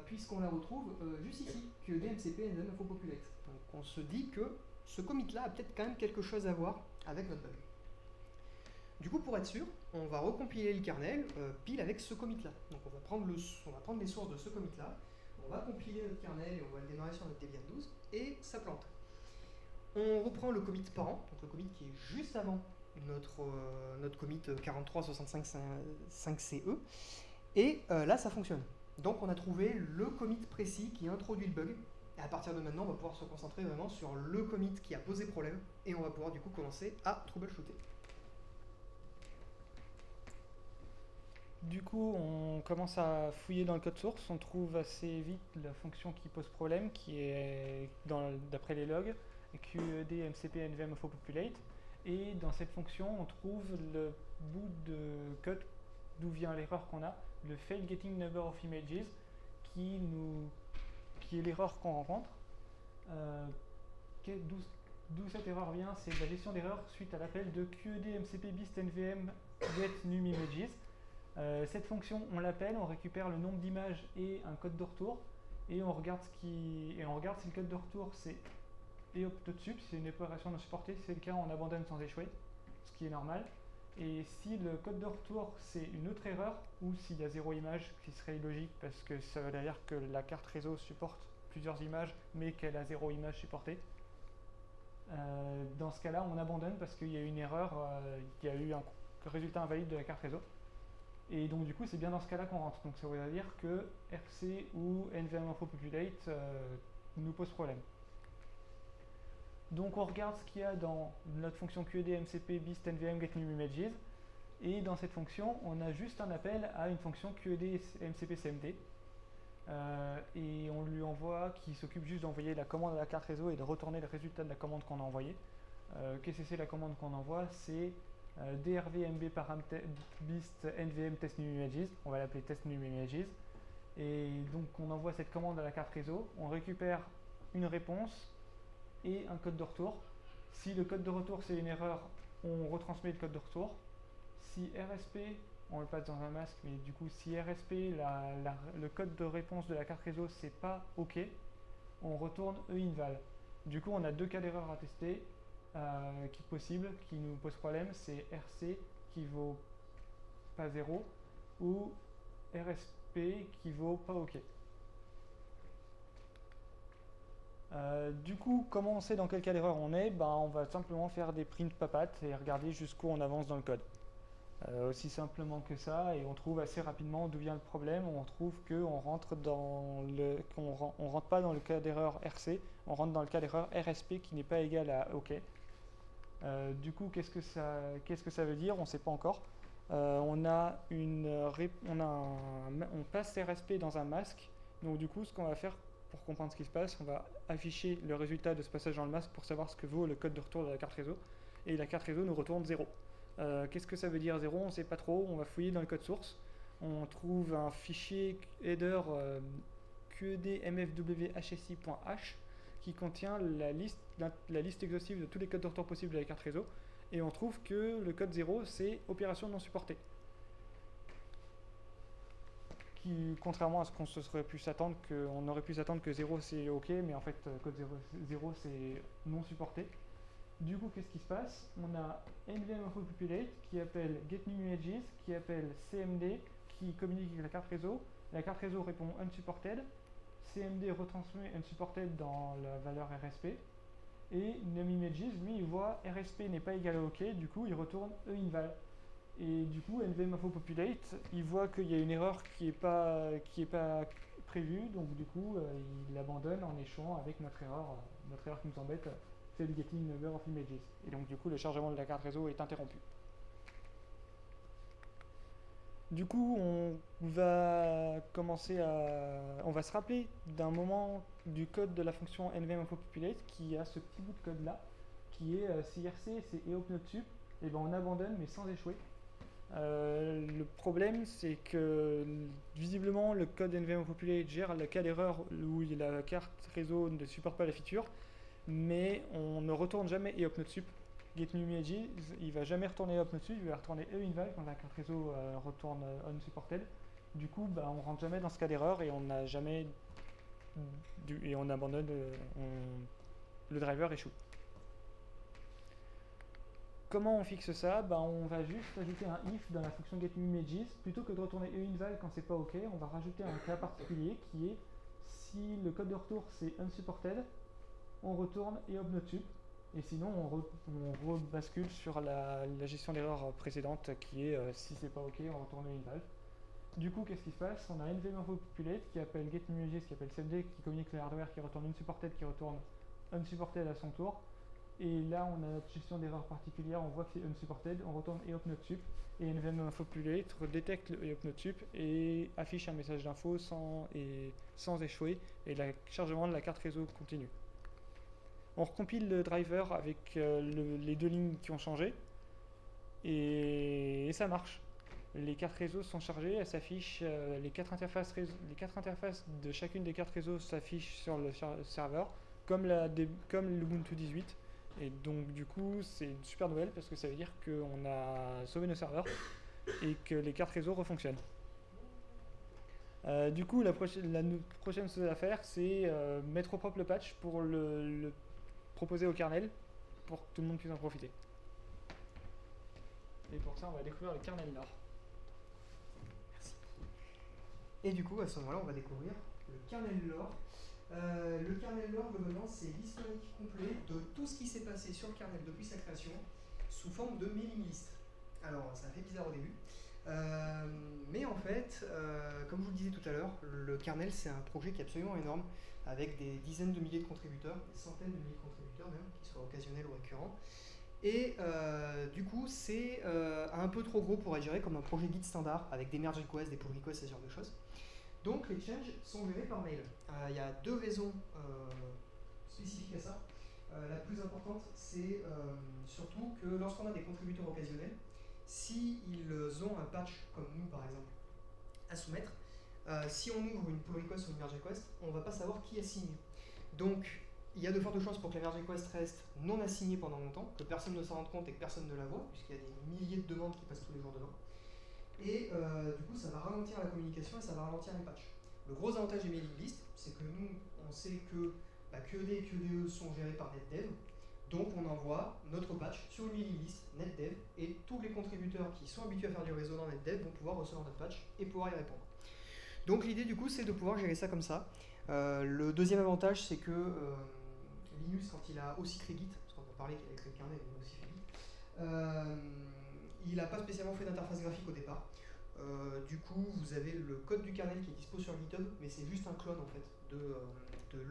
puisqu'on la retrouve juste ici, que DMCP NVM info populate. Donc on se dit que ce commit-là a peut-être quand même quelque chose à voir avec notre bug. Du coup, pour être sûr, on va recompiler le kernel pile avec ce commit-là. Donc on va prendre les sources de ce commit-là, on va compiler notre kernel et on va le démarrer sur notre Debian 12, et ça plante. On reprend le commit parent, donc le commit qui est juste avant notre commit 43655CE, et là ça fonctionne. Donc on a trouvé le commit précis qui introduit le bug, et à partir de maintenant on va pouvoir se concentrer vraiment sur le commit qui a posé problème, et on va pouvoir du coup commencer à troubleshooter. Du coup, on commence à fouiller dans le code source, on trouve assez vite la fonction qui pose problème, qui est d'après les logs, QED MCP NVM info populate, et dans cette fonction, on trouve le bout de code d'où vient l'erreur qu'on a, le fail getting number of images, qui est l'erreur qu'on rencontre. D'où cette erreur vient, c'est la gestion d'erreur suite à l'appel de QED MCP BIST NVM get num images. Cette fonction, on l'appelle, on récupère le nombre d'images et un code de retour, et on regarde si le code de retour c'est EOPTOTSUB, c'est une opération non supportée, si c'est le cas on abandonne sans échouer, ce qui est normal. Et si le code de retour c'est une autre erreur, ou s'il y a 0 image, ce qui serait illogique parce que ça veut dire que la carte réseau supporte plusieurs images mais qu'elle a 0 image supportée. Dans ce cas-là, on abandonne parce qu'il y a eu une erreur, il y a eu un résultat invalide de la carte réseau. Et donc du coup c'est bien dans ce cas-là qu'on rentre. Donc ça veut dire que RC ou NVM info populate nous pose problème. Donc on regarde ce qu'il y a dans notre fonction QED MCP BIST NVM get new images, et dans cette fonction on a juste un appel à une fonction QED MCP CMD, et on lui envoie, qui s'occupe juste d'envoyer la commande à la carte réseau et de retourner le résultat de la commande qu'on a envoyée. Qu'est-ce que c'est la commande qu'on envoie? C'est drvmb param bist nvm test new images, on va l'appeler test new images, et donc on envoie cette commande à la carte réseau, on récupère une réponse et un code de retour. Si le code de retour c'est une erreur, on retransmet le code de retour. Si RSP, on le passe dans un masque, mais du coup si RSP, le code de réponse de la carte réseau c'est pas OK, on retourne einval. Du coup on a deux cas d'erreur à tester. qui est possible, qui nous pose problème, c'est RC qui vaut pas 0 ou RSP qui vaut pas OK. Du coup, comment on sait dans quel cas d'erreur on est? On va simplement faire des print papates et regarder jusqu'où on avance dans le code. Aussi simplement que ça, et on trouve assez rapidement d'où vient le problème. On trouve qu'on rentre on rentre pas dans le cas d'erreur RC, on rentre dans le cas d'erreur RSP qui n'est pas égal à OK. Du coup, qu'est-ce que ça veut dire? On ne sait pas encore. On passe RSP dans un masque. Donc du coup, ce qu'on va faire pour comprendre ce qui se passe, on va afficher le résultat de ce passage dans le masque pour savoir ce que vaut le code de retour de la carte réseau. Et la carte réseau nous retourne 0. Qu'est-ce que ça veut dire 0? On ne sait pas trop. On va fouiller dans le code source. On trouve un fichier header qed_mfwhsi.h qui contient la liste exhaustive de tous les codes de retour possibles de la carte réseau. Et on trouve que le code 0, c'est opération non supportée. Qui, contrairement à ce qu'on se serait pu s'attendre, on aurait pu s'attendre que 0 c'est OK, mais en fait, code 0 c'est non supporté. Du coup, qu'est-ce qui se passe? On a nvm_populate qui appelle getNewImages, qui appelle cmd, qui communique avec la carte réseau. La carte réseau répond unsupported. CMD retransmet unsupported dans la valeur RSP. Et numImages, lui, il voit RSP n'est pas égal à OK, du coup, il retourne einval. Et du coup, nvm_populate, il voit qu'il y a une erreur qui est pas prévue, donc du coup, il l'abandonne en échouant avec notre erreur qui nous embête, c'est le getting number of images. Et donc du coup, le chargement de la carte réseau est interrompu. Du coup, on va se rappeler d'un moment du code de la fonction nvm_populate qui a ce petit bout de code là, qui est si RC c'est eopnotsup, et ben on abandonne mais sans échouer. Le problème, c'est que visiblement le code nvm_populate gère le cas d'erreur où la carte réseau ne supporte pas la feature, mais on ne retourne jamais eopnotsup. getNewImages, il va jamais retourner eopnotsup, il va retourner einval quand la carte réseau retourne unsupported. Du coup, on rentre jamais dans ce cas d'erreur et on n'a jamais et on abandonne, le driver échoue. Comment on fixe ça? On va juste ajouter un if dans la fonction getNewImages. Plutôt que de retourner einval quand c'est pas OK, on va rajouter un cas particulier qui est si le code de retour c'est unsupported, on retourne eopnotsup. Et sinon, on rebascule sur la gestion d'erreur précédente qui est si c'est pas OK, on retourne einval. Du coup, qu'est-ce qui se passe? On a nvm_populate qui appelle getNewImages, qui appelle cmd, qui communique le hardware, qui retourne unsupported, qui retourne unsupported à son tour. Et là, on a notre gestion d'erreur particulière, on voit que c'est unsupported, on retourne eopnotsup, et nvm_populate détecte le eopnotsup et affiche un message d'info sans échouer, et le chargement de la carte réseau continue. On recompile le driver avec les deux lignes qui ont changé, et ça marche. Les cartes réseau sont chargées, elles s'affichent, les quatre interfaces de chacune des cartes réseau s'affichent sur le serveur, comme l'Ubuntu 18. Et donc du coup, c'est une super nouvelle parce que ça veut dire qu'on a sauvé nos serveurs et que les cartes réseau refonctionnent. Du coup, la prochaine chose à faire, c'est mettre au propre le patch pour le proposer au kernel pour que tout le monde puisse en profiter. Et pour ça, on va découvrir le kernel lore. Merci. Et du coup, à ce moment-là, on va découvrir le kernel lore. Le kernel lore, globalement, c'est l'historique complet de tout ce qui s'est passé sur le kernel depuis sa création sous forme de mailing list. Alors, ça fait bizarre au début. Mais en fait, comme je vous le disais tout à l'heure, le kernel, c'est un projet qui est absolument énorme, avec des dizaines de milliers de contributeurs, des centaines de milliers de contributeurs même, qu'ils soient occasionnels ou récurrents. Et du coup, c'est un peu trop gros pour être géré comme un projet Git standard, avec des merge requests, des pull requests, ce genre de choses. Donc les changes sont gérés par mail. Il y a deux raisons spécifiques à ça. La plus importante, c'est surtout que lorsqu'on a des contributeurs occasionnels, s'ils ont un patch, comme nous par exemple, à soumettre, si on ouvre une pull request ou une merge request, on ne va pas savoir qui a signé. Donc il y a de fortes chances pour que la merge request reste non assignée pendant longtemps, que personne ne s'en rende compte et que personne ne la voit, puisqu'il y a des milliers de demandes qui passent tous les jours dedans. Et du coup, ça va ralentir la communication et ça va ralentir les patchs. Le gros avantage des mailing lists, c'est que nous, on sait que QED et QEDE sont gérés par NetDev. Donc on envoie notre patch sur une mailing list NetDev et tous les contributeurs qui sont habitués à faire du réseau dans NetDev vont pouvoir recevoir notre patch et pouvoir y répondre. Donc l'idée du coup c'est de pouvoir gérer ça comme ça. Le deuxième avantage c'est que Linus quand il a aussi créé Git, parce qu'on a parlé qu'il a écrit le kernel mais il a aussi fait Git, il n'a pas spécialement fait d'interface graphique au départ. Du coup vous avez le code du kernel qui est dispo sur GitHub mais c'est juste un clone en fait de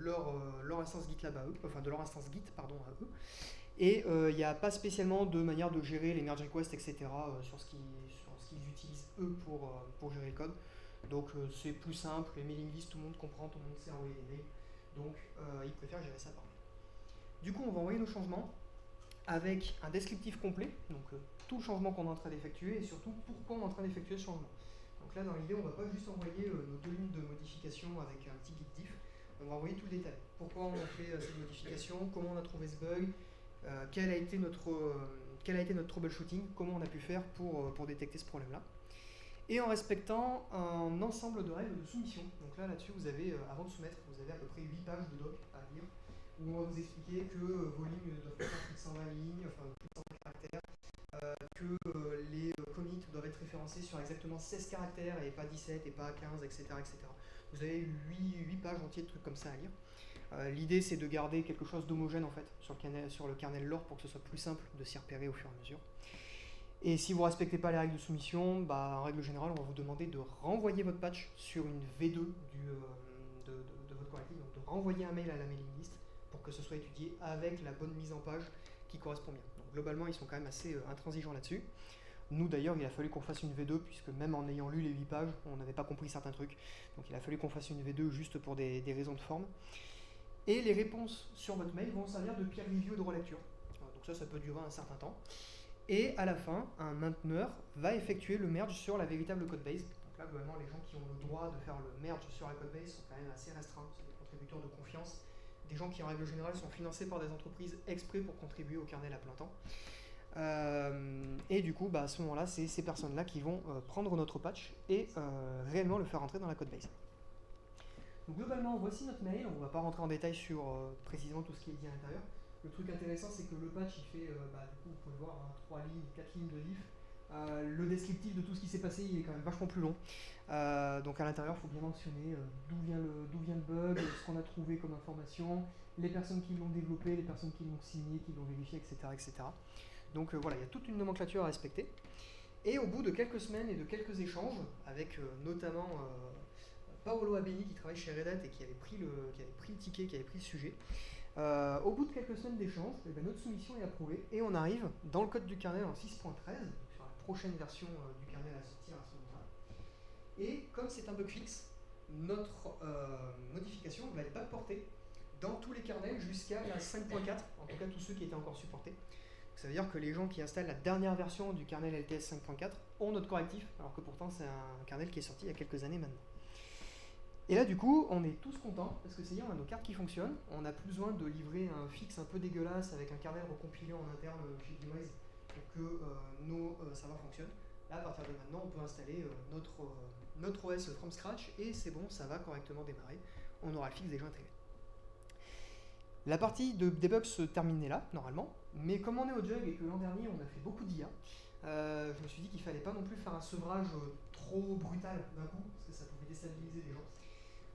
leur instance GitLab à eux, enfin de leur instance Git pardon à eux. Et il n'y a pas spécialement de manière de gérer les merge requests, etc. Sur ce qu'ils utilisent eux pour gérer le code. Donc c'est plus simple, les mailing lists, tout le monde comprend, tout le monde sait envoyer des mails. Donc ils préfèrent gérer ça par mail. Du coup on va envoyer nos changements avec un descriptif complet, donc tout le changement qu'on est en train d'effectuer et surtout pourquoi on est en train d'effectuer ce changement. Donc là dans l'idée on ne va pas juste envoyer nos 2 lignes de modification avec un petit git diff, on va envoyer tout le détail. Pourquoi on a fait cette modification, comment on a trouvé ce bug, quel a été notre troubleshooting, comment on a pu faire pour détecter ce problème-là. Et en respectant un ensemble de règles de soumission. Donc là-dessus, vous avez, avant de soumettre, vous avez à peu près 8 pages de doc à lire, où on va vous expliquer que vos lignes doivent faire plus de 120 lignes, enfin plus de 120 caractères, que les commits doivent être référencés sur exactement 16 caractères et pas 17 et pas 15, etc. etc. Vous avez 8 pages entières de trucs comme ça à lire. L'idée c'est de garder quelque chose d'homogène en fait sur le kernel lore pour que ce soit plus simple de s'y repérer au fur et à mesure. Et si vous ne respectez pas les règles de soumission, en règle générale on va vous demander de renvoyer votre patch sur une V2 de votre correctif, donc de renvoyer un mail à la mailing list pour que ce soit étudié avec la bonne mise en page qui correspond bien. Donc globalement ils sont quand même assez intransigeants là-dessus. Nous d'ailleurs il a fallu qu'on fasse une V2 puisque même en ayant lu les 8 pages on n'avait pas compris certains trucs. Donc il a fallu qu'on fasse une V2 juste pour des raisons de forme. Et les réponses sur votre mail vont servir de peer review et de relecture. Donc ça peut durer un certain temps. Et à la fin, un mainteneur va effectuer le merge sur la véritable codebase. Donc là, globalement, les gens qui ont le droit de faire le merge sur la codebase sont quand même assez restreints. C'est des contributeurs de confiance, des gens qui en règle générale sont financés par des entreprises exprès pour contribuer au kernel à plein temps. Et du coup, à ce moment-là, c'est ces personnes-là qui vont prendre notre patch et réellement le faire entrer dans la codebase. Donc globalement, voici notre mail. On ne va pas rentrer en détail sur précisément tout ce qui est dit à l'intérieur. Le truc intéressant, c'est que le patch, il fait, du coup, vous pouvez le voir, 3 lignes, 4 lignes de diff. Le descriptif de tout ce qui s'est passé, il est quand même vachement plus long. Donc à l'intérieur, il faut bien mentionner d'où vient le bug, ce qu'on a trouvé comme information, les personnes qui l'ont développé, les personnes qui l'ont signé, qui l'ont vérifié, etc. etc. Donc voilà, il y a toute une nomenclature à respecter. Et au bout de quelques semaines et de quelques échanges, avec notamment Paolo Abeni qui travaille chez Red Hat et qui avait pris le ticket, qui avait pris le sujet, au bout de quelques semaines d'échanges, notre soumission est approuvée et on arrive dans le code du kernel en 6.13, sur la prochaine version du kernel à sortir à ce moment-là. Et comme c'est un bug fixe, notre modification va être backportée dans tous les kernels jusqu'à la 5.4, en tout cas tous ceux qui étaient encore supportés. Donc ça veut dire que les gens qui installent la dernière version du kernel LTS 5.4 ont notre correctif, alors que pourtant c'est un kernel qui est sorti il y a quelques années maintenant. Et là, du coup, on est tous contents, parce que c'est dire, on a nos cartes qui fonctionnent, on n'a plus besoin de livrer un fixe un peu dégueulasse avec un kernel recompilé en interne chez Gnoise pour que nos serveurs fonctionnent. Là, à partir de maintenant, on peut installer notre OS from scratch, et c'est bon, ça va correctement démarrer, on aura le fixe déjà intégré. La partie de debug se terminait là, normalement, mais comme on est au Jug et que l'an dernier, on a fait beaucoup d'IA, je me suis dit qu'il fallait pas non plus faire un sevrage trop brutal d'un coup, parce que ça pouvait déstabiliser les gens.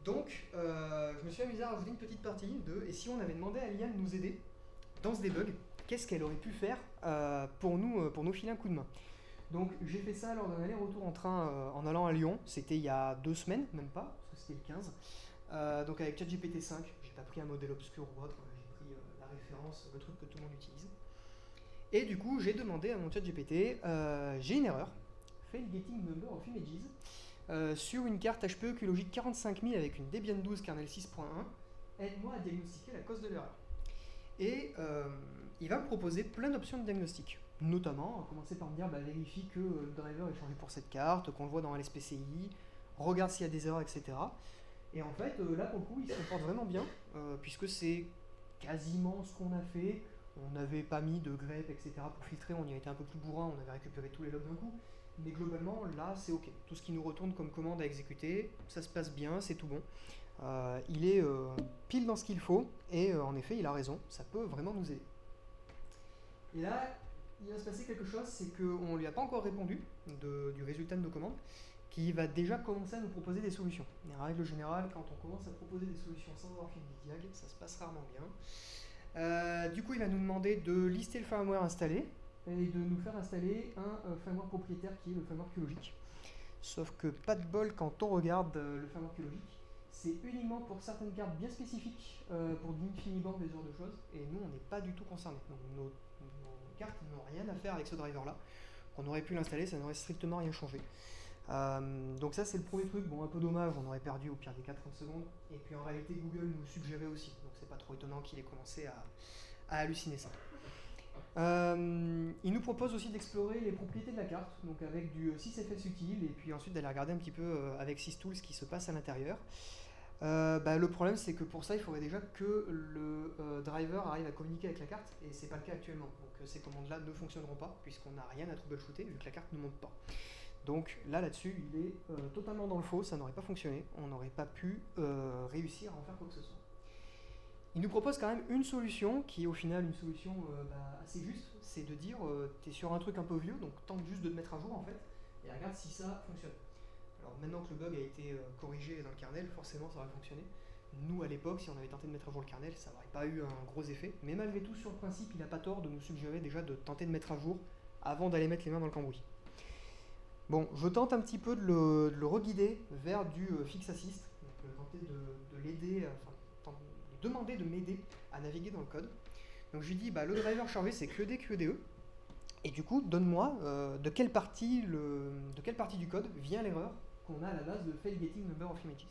Donc, je me suis amusé à rajouter une petite partie de « et si on avait demandé à l'IA de nous aider dans ce debug, qu'est-ce qu'elle aurait pu faire pour nous filer un coup de main ?» Donc, j'ai fait ça lors d'un aller-retour en train en allant à Lyon. C'était il y a 2 semaines, même pas, parce que c'était le 15. Donc avec ChatGPT 5, j'ai pas pris un modèle obscur ou autre, j'ai pris la référence, le truc que tout le monde utilise. Et du coup, j'ai demandé à mon ChatGPT, j'ai une erreur, fail getting number of images, sur une carte HPE QLogic 45000 avec une Debian 12 kernel 6.1, aide-moi à diagnostiquer la cause de l'erreur. Et il va me proposer plein d'options de diagnostic, notamment, à commencer par me dire, vérifie que le driver est changé pour cette carte, qu'on le voit dans LSPCI, regarde s'il y a des erreurs, etc. Et en fait, là pour le coup, il se comporte vraiment bien, puisque c'est quasiment ce qu'on a fait. On n'avait pas mis de grep, etc. pour filtrer, on y a été un peu plus bourrin, on avait récupéré tous les logs d'un coup. Mais globalement, là, c'est OK. Tout ce qui nous retourne comme commande à exécuter, ça se passe bien, c'est tout bon. Il est pile dans ce qu'il faut, et en effet, il a raison, ça peut vraiment nous aider. Et là, il va se passer quelque chose, c'est qu'on ne lui a pas encore répondu du résultat de nos commandes, qui va déjà commencer à nous proposer des solutions. Et en règle générale, quand on commence à proposer des solutions sans avoir fait une diag, ça se passe rarement bien. Du coup, il va nous demander de lister le firmware installé et de nous faire installer un firmware propriétaire qui est le firmware QLogic. Sauf que pas de bol quand on regarde le firmware QLogic, c'est uniquement pour certaines cartes bien spécifiques, pour de l'InfiniBand, des genres de choses, et nous on n'est pas du tout concernés. Donc nos cartes n'ont rien à faire avec ce driver là. On aurait pu l'installer, ça n'aurait strictement rien changé. Donc ça c'est le premier truc, bon un peu dommage, on aurait perdu au pire des cas 30 secondes, et puis en réalité Google nous suggérait aussi, donc c'est pas trop étonnant qu'il ait commencé à halluciner ça. Il nous propose aussi d'explorer les propriétés de la carte, donc avec du sysfs utile, et puis ensuite d'aller regarder un petit peu avec systool ce qui se passe à l'intérieur. Le problème c'est que pour ça il faudrait déjà que le driver arrive à communiquer avec la carte, et c'est pas le cas actuellement, donc ces commandes là ne fonctionneront pas puisqu'on n'a rien à troubleshooter vu que la carte ne monte pas. Donc là-dessus il est totalement dans le faux, ça n'aurait pas fonctionné, on n'aurait pas pu réussir à en faire quoi que ce soit. Il nous propose quand même une solution qui est au final une solution assez juste, c'est de dire tu es sur un truc un peu vieux, donc tente juste de te mettre à jour en fait, et regarde si ça fonctionne. Alors maintenant que le bug a été corrigé dans le kernel, forcément ça aurait fonctionné. Nous à l'époque, si on avait tenté de mettre à jour le kernel, ça n'aurait pas eu un gros effet, mais malgré tout sur le principe, il n'a pas tort de nous suggérer déjà de tenter de mettre à jour avant d'aller mettre les mains dans le cambouis. Bon, je tente un petit peu de le reguider vers du fix assist, donc tenter de l'aider, demander de m'aider à naviguer dans le code. Donc je lui dis le driver chargé c'est QED, QEDE, et du coup donne-moi de quelle partie du code vient l'erreur qu'on a à la base de fail getting number of images.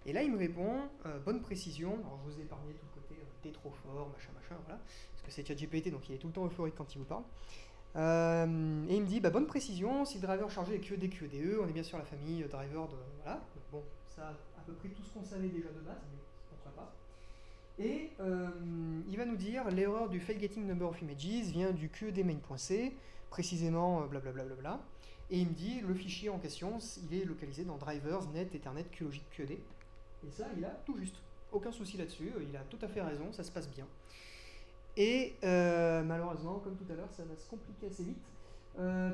Et là il me répond bonne précision, alors je vous ai épargné tout le côté t'es trop fort, machin, voilà, parce que c'est ChatGPT donc il est tout le temps euphorique quand il vous parle. Et il me dit bonne précision, si le driver chargé est QED, QEDE, on est bien sur la famille driver de. Voilà, bon, ça à peu près tout ce qu'on savait déjà de base, mais on ne pas. Et il va nous dire l'erreur du fail getting number of images vient du QED main.c, précisément blablabla. Et il me dit le fichier en question, il est localisé dans drivers net ethernet QLogic QED. Et ça, il a tout juste. Aucun souci là-dessus, il a tout à fait raison, ça se passe bien. Et malheureusement, comme tout à l'heure, ça va se compliquer assez vite,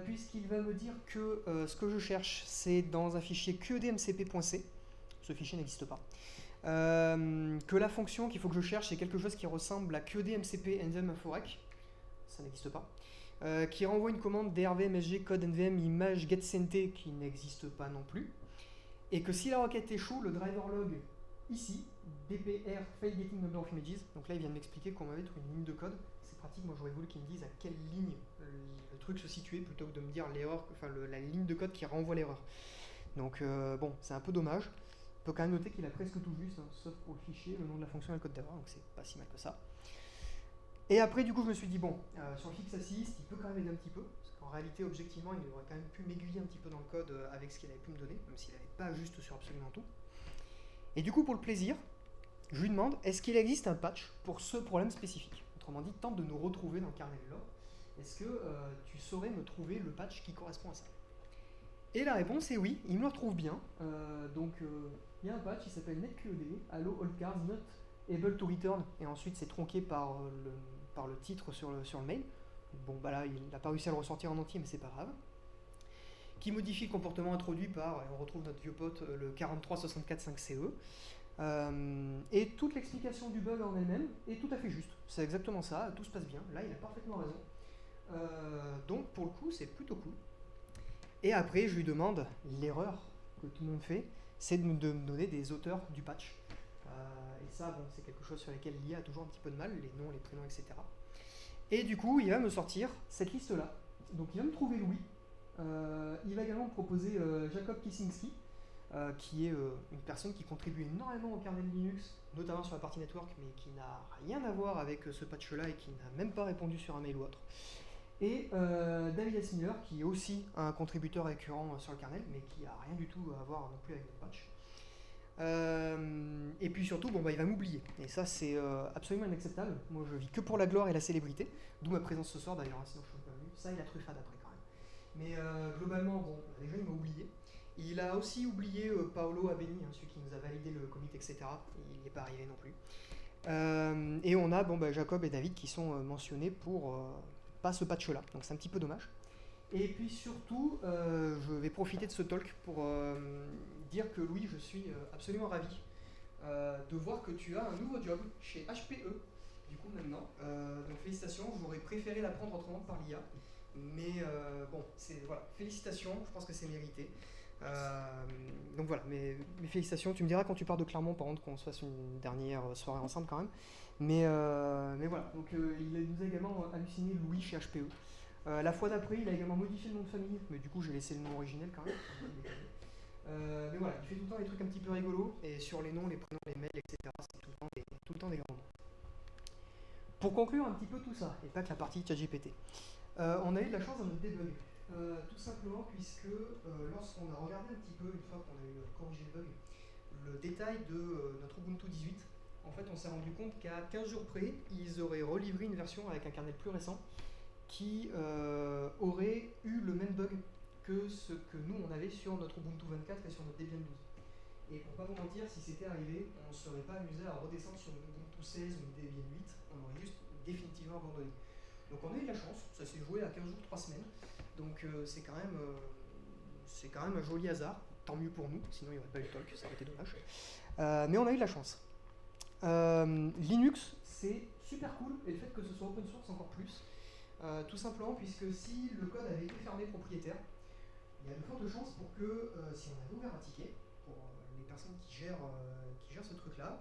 puisqu'il va me dire que ce que je cherche, c'est dans un fichier QEDMCP.c. Ce fichier n'existe pas. Que la fonction qu'il faut que je cherche, c'est quelque chose qui ressemble à QEDMCP NVM inforec. Ça n'existe pas. Qui renvoie une commande drv msg code nvm image getCNT qui n'existe pas non plus. Et que si la requête échoue, le driver log ici, dpr fail getting number of images, donc là il vient de m'expliquer qu'on va mettre une ligne de code, c'est pratique, moi j'aurais voulu qu'il me dise à quelle ligne le truc se situait plutôt que de me dire l'erreur, la ligne de code qui renvoie l'erreur. Donc bon, c'est un peu dommage. On peut quand même noter qu'il a presque tout juste, sauf pour le fichier, le nom de la fonction et le code d'erreur, donc c'est pas si mal que ça. Et après du coup je me suis dit bon, sur le fix assist, il peut quand même aider un petit peu, parce qu'en réalité objectivement il aurait quand même pu m'aiguiller un petit peu dans le code avec ce qu'il avait pu me donner, même s'il n'avait pas juste sur absolument tout. Et du coup, pour le plaisir, je lui demande, est-ce qu'il existe un patch pour ce problème spécifique? Autrement dit, tente de nous retrouver dans le kernel lore. Est-ce que tu saurais me trouver le patch qui correspond à ça? Et la réponse est oui, il me le retrouve bien. Il y a un patch qui s'appelle netQED, allow all cards not able to return, et ensuite c'est tronqué par le titre sur le mail. Bon, là, il n'a pas réussi à le ressortir en entier, mais c'est pas grave. Qui modifie le comportement introduit par, et on retrouve notre vieux pote, le 43645CE. Et toute l'explication du bug en elle-même est tout à fait juste. C'est exactement ça, tout se passe bien. Là, il a parfaitement raison. Donc, pour le coup, c'est plutôt cool. Et après, je lui demande l'erreur que tout le monde fait, c'est de me donner des auteurs du patch. Et ça, bon, c'est quelque chose sur lequel l'IA a toujours un petit peu de mal, les noms, les prénoms, etc. Et du coup, il va me sortir cette liste-là. Donc, il va me trouver Louis. Il va également me proposer Jacob Kicinski, qui est une personne qui contribue énormément au kernel Linux, notamment sur la partie network, mais qui n'a rien à voir avec ce patch-là et qui n'a même pas répondu sur un mail ou autre. Et David S. Miller, qui est aussi un contributeur récurrent sur le kernel, mais qui n'a rien du tout à voir non plus avec le patch. Et puis surtout, il va m'oublier. Et ça, c'est absolument inacceptable. Moi, je vis que pour la gloire et la célébrité, d'où ma présence ce soir d'ailleurs, sinon je ne suis pas venu. Ça, il a truffade après quand même. Mais globalement, déjà, il m'a oublié. Il a aussi oublié Paolo Abeni, celui qui nous a validé le commit, etc. Il n'y est pas arrivé non plus. Et on a Jacob et David qui sont mentionnés pour pas ce patch-là, donc c'est un petit peu dommage. Et puis surtout, je vais profiter de ce talk pour dire que Louis, je suis absolument ravi de voir que tu as un nouveau job chez HPE, du coup maintenant. Donc félicitations, j'aurais préféré l'apprendre autrement par l'IA, mais voilà, félicitations, je pense que c'est mérité. Donc voilà, mes félicitations. Tu me diras quand tu pars de Clermont, par contre, qu'on se fasse une dernière soirée ensemble quand même. Mais voilà, donc il nous a également halluciné Louis chez HPE. La fois d'après, il a également modifié le nom de famille, mais du coup j'ai laissé le nom originel quand même. Mais voilà, il fait tout le temps des trucs un petit peu rigolos, et sur les noms, les prénoms, les mails, etc., c'est tout le temps des grands noms. Pour conclure un petit peu tout ça, et pas que la partie ChatGPT, on a eu de la chance dans notre debug. Tout simplement puisque lorsqu'on a regardé un petit peu, une fois qu'on a eu corrigé le bug, le détail de notre Ubuntu 18, en fait on s'est rendu compte qu'à 15 jours près, ils auraient relivré une version avec un kernel plus récent qui aurait eu le même bug que ce que nous on avait sur notre Ubuntu 24 et sur notre Debian 12. Et pour pas vous mentir, si c'était arrivé, on ne serait pas amusé à redescendre sur une Ubuntu 16 ou une Debian 8, on aurait juste définitivement abandonné. Donc on a eu de la chance, ça s'est joué à 15 jours, 3 semaines. Donc c'est quand même un joli hasard, tant mieux pour nous, sinon il n'y aurait pas eu le talk, ça aurait été dommage. Mais on a eu de la chance. Linux, c'est super cool, et le fait que ce soit open source encore plus, tout simplement puisque si le code avait été fermé propriétaire, il y a de fortes chances pour que, si on avait ouvert un ticket, pour les personnes qui gèrent ce truc-là,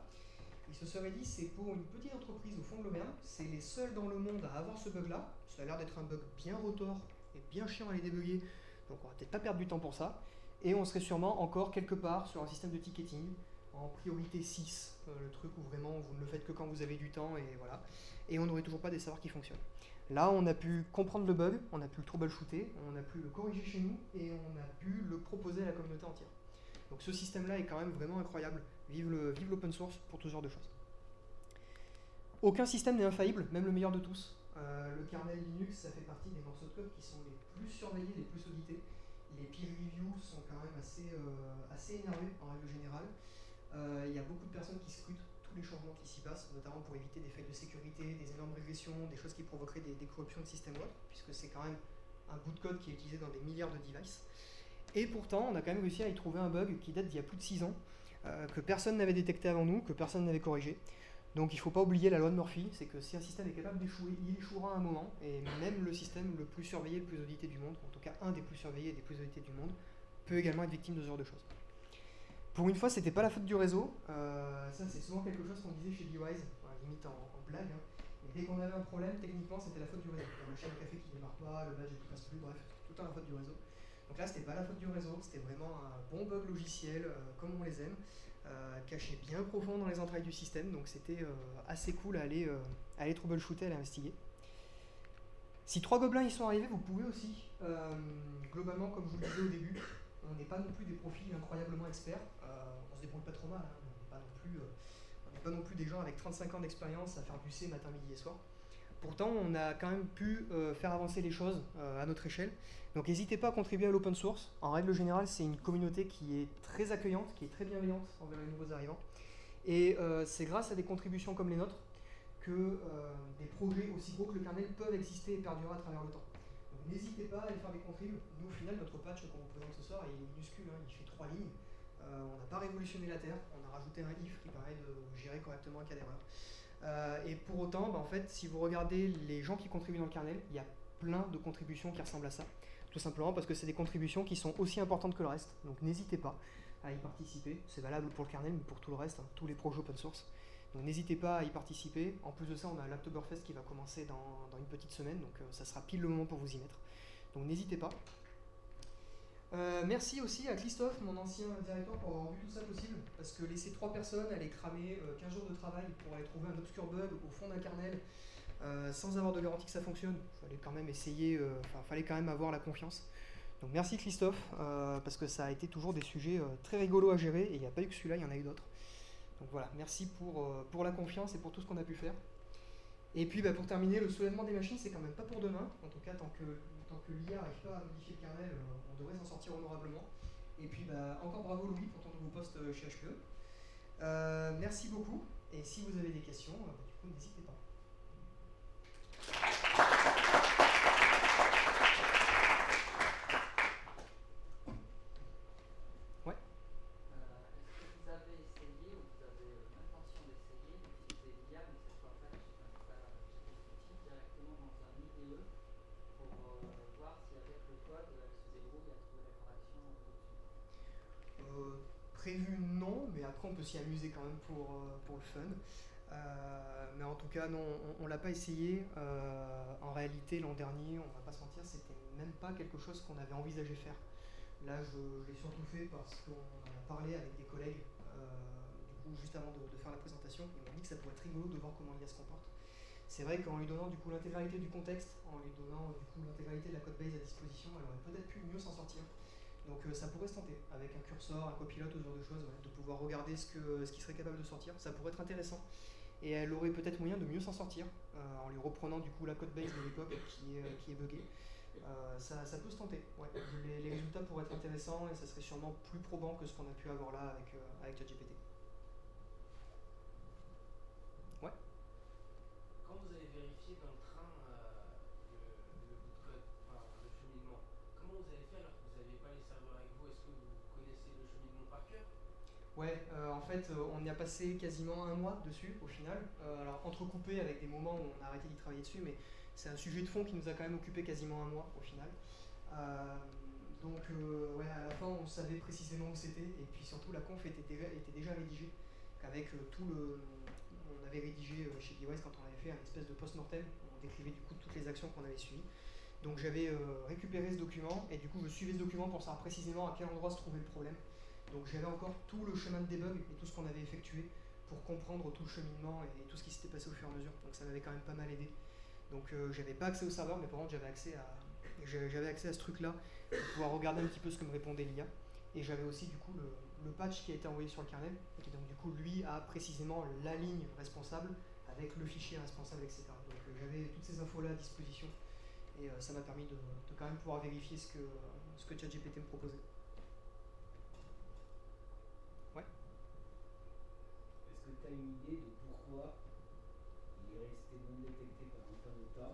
ils se seraient dit c'est pour une petite entreprise au fond de l'Auvergne, c'est les seuls dans le monde à avoir ce bug-là, ça a l'air d'être un bug bien retors et bien chiant à les débugger, donc on va peut-être pas perdre du temps pour ça, et on serait sûrement encore quelque part sur un système de ticketing, en priorité 6, le truc où vraiment vous ne le faites que quand vous avez du temps, et voilà, et on n'aurait toujours pas des serveurs qui fonctionnent. Là, on a pu comprendre le bug, on a pu le troubleshooter, on a pu le corriger chez nous, et on a pu le proposer à la communauté entière. Donc ce système-là est quand même vraiment incroyable. Vive l'open source pour tout ce genre de choses. Aucun système n'est infaillible, même le meilleur de tous. Le kernel Linux, ça fait partie des morceaux de code qui sont les plus surveillés, les plus audités. Les peer reviews sont quand même assez énervés en règle générale. Il y a beaucoup de personnes qui scrutent tous les changements qui s'y passent, notamment pour éviter des failles de sécurité, des énormes régressions, des choses qui provoqueraient des corruptions de système web, puisque c'est quand même un bout de code qui est utilisé dans des milliards de devices. Et pourtant, on a quand même réussi à y trouver un bug qui date d'il y a plus de 6 ans, que personne n'avait détecté avant nous, que personne n'avait corrigé. Donc il ne faut pas oublier la loi de Murphy, c'est que si un système est capable d'échouer, il échouera à un moment, et même le système le plus surveillé, le plus audité du monde, en tout cas un des plus surveillés et des plus audités du monde, peut également être victime de ce genre de choses. Pour une fois, c'était pas la faute du réseau, ça c'est souvent quelque chose qu'on disait chez DWise, limite en blague, hein. Mais dès qu'on avait un problème, techniquement c'était la faute du réseau. La machine à café qui démarre pas, le badge qui passe plus, bref, tout le temps la faute du réseau. Donc là, c'était pas la faute du réseau, c'était vraiment un bon bug logiciel, comme on les aime, caché bien profond dans les entrailles du système, donc c'était assez cool à aller troubleshooter, à aller investiguer. Si 3 gobelins y sont arrivés, vous pouvez aussi, globalement, comme je vous le disais au début, on n'est pas non plus des profils incroyablement experts, on se débrouille pas trop mal, hein, on n'est pas non plus des gens avec 35 ans d'expérience à faire du C matin, midi et soir. Pourtant, on a quand même pu faire avancer les choses à notre échelle. Donc n'hésitez pas à contribuer à l'open source. En règle générale, c'est une communauté qui est très accueillante, qui est très bienveillante envers les nouveaux arrivants. Et c'est grâce à des contributions comme les nôtres que des projets aussi gros que le kernel peuvent exister et perdurer à travers le temps. Donc n'hésitez pas à aller faire des contributions. Nous, au final, notre patch qu'on vous présente ce soir, il est minuscule, hein, il fait 3 lignes. On n'a pas révolutionné la Terre, on a rajouté un if qui permet de gérer correctement un cas d'erreur. Et pour autant, en fait, si vous regardez les gens qui contribuent dans le kernel, il y a plein de contributions qui ressemblent à ça. Tout simplement parce que c'est des contributions qui sont aussi importantes que le reste. Donc n'hésitez pas à y participer. C'est valable pour le kernel, mais pour tout le reste, hein, tous les projets open source. Donc n'hésitez pas à y participer. En plus de ça, on a l'Octoberfest qui va commencer dans une petite semaine, donc ça sera pile le moment pour vous y mettre. Donc n'hésitez pas. Merci aussi à Christophe, mon ancien directeur, pour avoir rendu tout ça possible, parce que laisser 3 personnes aller cramer 15 jours de travail pour aller trouver un obscur bug au fond d'un kernel, sans avoir de garantie que ça fonctionne, fallait quand même essayer, fallait quand même avoir la confiance. Donc merci Christophe, parce que ça a été toujours des sujets très rigolos à gérer, et il n'y a pas eu que celui-là, il y en a eu d'autres. Donc voilà, merci pour la confiance et pour tout ce qu'on a pu faire. Et puis pour terminer, le soulèvement des machines, c'est quand même pas pour demain, en tout cas tant que l'IA n'arrive pas à modifier le kernel, on devrait s'en sortir honorablement. Et puis encore bravo Louis pour ton nouveau poste chez HPE. Merci beaucoup. Et si vous avez des questions, du coup, n'hésitez pas. Ouais. Est-ce que vous avez essayé ou vous avez l'intention d'essayer d'utiliser l'IA, mais cette fois pas ChatGPT, directement dans un IDE pour voir si avec le code elle se débrouille à trouver la correction dessus? Prévu non, mais après on peut s'y amuser quand même pour le fun. Mais en tout cas, non, on l'a pas essayé. En réalité, l'an dernier, on va pas se mentir, c'était même pas quelque chose qu'on avait envisagé faire. Là, je l'ai surtout fait parce qu'on en a parlé avec des collègues, du coup, juste avant de faire la présentation. Ils m'ont dit que ça pourrait être rigolo de voir comment l'IA se comporte. C'est vrai qu'en lui donnant du coup l'intégralité du contexte, en lui donnant du coup l'intégralité de la code base à disposition, elle aurait peut-être pu mieux s'en sortir. Donc ça pourrait se tenter, avec un curseur, un copilote, ce genre de choses, ouais, de pouvoir regarder ce qu'il serait capable de sortir. Ça pourrait être intéressant. Et elle aurait peut-être moyen de mieux s'en sortir, en lui reprenant du coup la code base de l'époque qui est buggée. Ça peut se tenter. Ouais. Les résultats pourraient être intéressants et ça serait sûrement plus probant que ce qu'on a pu avoir là avec ChatGPT. Ouais. Quand vous avez vérifié dans le train le bout de code, enfin le cheminement, comment vous avez fait alors que vous n'aviez pas les serveurs avec vous? Est-ce que vous connaissez le cheminement par cœur? Ouais, en fait, on y a passé quasiment un mois dessus au final. Alors entrecoupé avec des moments où on a arrêté d'y travailler dessus, mais c'est un sujet de fond qui nous a quand même occupé quasiment un mois au final. Donc ouais, à la fin on savait précisément où c'était et puis surtout la conf était déjà rédigée. Avec on avait rédigé chez Device quand on avait fait un espèce de post-mortem, on décrivait du coup toutes les actions qu'on avait suivies. Donc j'avais récupéré ce document et du coup je suivais ce document pour savoir précisément à quel endroit se trouvait le problème. Donc j'avais encore tout le chemin de debug et tout ce qu'on avait effectué pour comprendre tout le cheminement et tout ce qui s'était passé au fur et à mesure. Donc ça m'avait quand même pas mal aidé. Donc j'avais pas accès au serveur, mais par contre j'avais accès à ce truc-là pour pouvoir regarder un petit peu ce que me répondait l'IA. Et j'avais aussi du coup le patch qui a été envoyé sur le kernel, et qui donc du coup lui a précisément la ligne responsable avec le fichier responsable, etc. Donc j'avais toutes ces infos-là à disposition et ça m'a permis de quand même pouvoir vérifier ce que ChatGPT me proposait. Ouais. Est-ce que tu as une idée de pourquoi il est resté non détecté pendant tant de temps?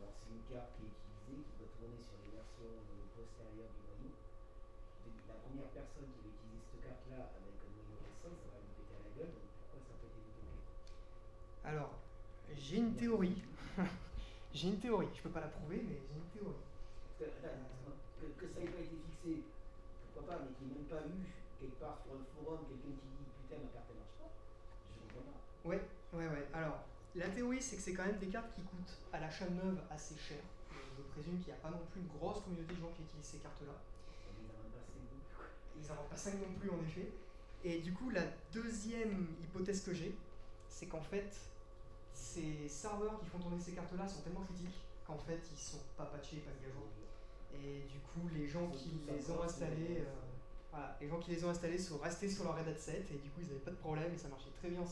Alors c'est une carte qui est utilisée, qui doit tourner sur les versions postérieures du noyau. La première personne qui va utiliser cette carte-là avec un noyau récent, ça va lui péter à la gueule, donc pourquoi ça n'a pas été détecté? Alors, j'ai une théorie. J'ai une théorie, je peux pas la prouver, mais j'ai une théorie. Que ça n'ait pas été fixé, pourquoi pas, mais qu'il n'y ait même pas eu quelque part sur le forum quelqu'un qui dit putain ma carte elle marche pas, je comprends pas. Ouais. Alors, la théorie c'est que c'est quand même des cartes qui coûtent à l'achat neuve assez cher. Je présume qu'il n'y a pas non plus une grosse communauté de gens qui utilisent ces cartes-là. Ils n'en ont pas 5 non plus. Ils n'en ont pas 5 non plus en effet. Et du coup, la deuxième hypothèse que j'ai, c'est qu'en fait, ces serveurs qui font tourner ces cartes-là sont tellement critiques qu'en fait, ils sont pas patchés, pas mis à jour. Et du coup, les gens qui les ont installés, les gens qui les ont installés sont restés sur leur Red Hat 7 et du coup, ils n'avaient pas de problème et ça marchait très bien en 5.4.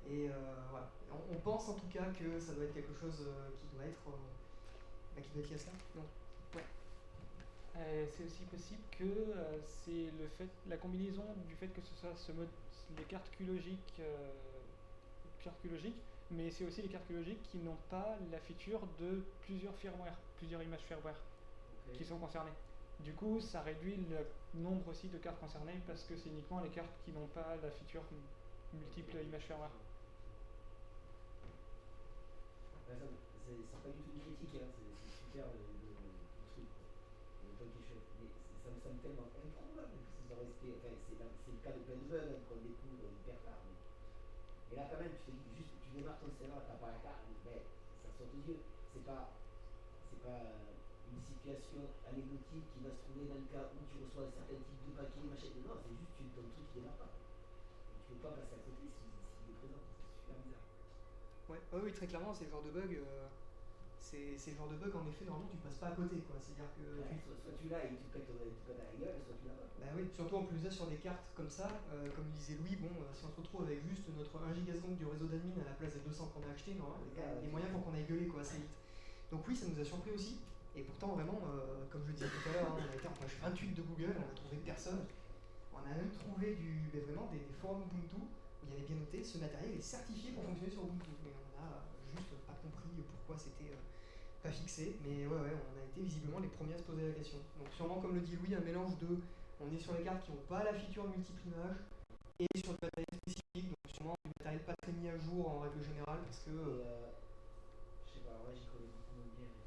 Et voilà. On pense en tout cas que ça doit être quelque chose qui doit être lié à ça. Non. C'est aussi possible que c'est la combinaison du fait que ce soit les cartes QLogic, mais c'est aussi les cartes QLogic qui n'ont pas la feature de plusieurs images firmware qui sont concernées. Du coup, ça réduit le nombre aussi de cartes concernées parce que c'est uniquement les cartes qui n'ont pas la feature multiple images firmware. C'est pas du tout une critique, hein. C'est super le truc, le truc qui est chouette. Mais ça me semble tellement improbable que ça soit resté. Enfin, c'est le cas de plein de bugs qu'on découvre hyper tard. Mais là, quand même, tu te dis juste, tu démarres ton serveur, t'as pas la carte, mais ça saute aux yeux. C'est pas une situation anecdotique qui va se trouver dans le cas où tu reçois un certain type de paquet, machin. Non, c'est juste ton truc qui démarre pas. Et tu peux pas passer à côté s'il est présent. C'est super bizarre. Ouais, oui, très clairement, c'est le genre de bug. C'est le genre de bug, en effet, normalement, tu passes pas à côté, quoi. C'est-à-dire que. Ouais, soit tu l'as et tu pètes à la gueule, soit tu l'as pas. Bah oui, surtout en plus sur des cartes comme ça, comme disait Louis, bon, si on se retrouve avec juste notre 1 gigaseconde du réseau d'admin à la place des 200 qu'on a acheté, normalement, il y a quand même des moyens pour qu'on aille gueuler, quoi, assez vite. Donc oui, ça nous a surpris aussi. Et pourtant, vraiment, comme je le disais tout à l'heure, on a été en page 28 de Google, on a trouvé personne. On a même trouvé vraiment des forums Ubuntu où il y avait bien noté ce matériel est certifié pour fonctionner sur Ubuntu. Mais on n'a juste pas compris pourquoi c'était pas fixé. Mais ouais, on a été visiblement les premiers à se poser la question. Donc sûrement comme le dit Louis, un mélange de on est sur les cartes qui n'ont pas la feature multiple image et sur du matériel spécifique, donc sûrement du matériel pas très mis à jour en règle générale parce que Je sais pas, alors là j'y connais beaucoup moins bien, mais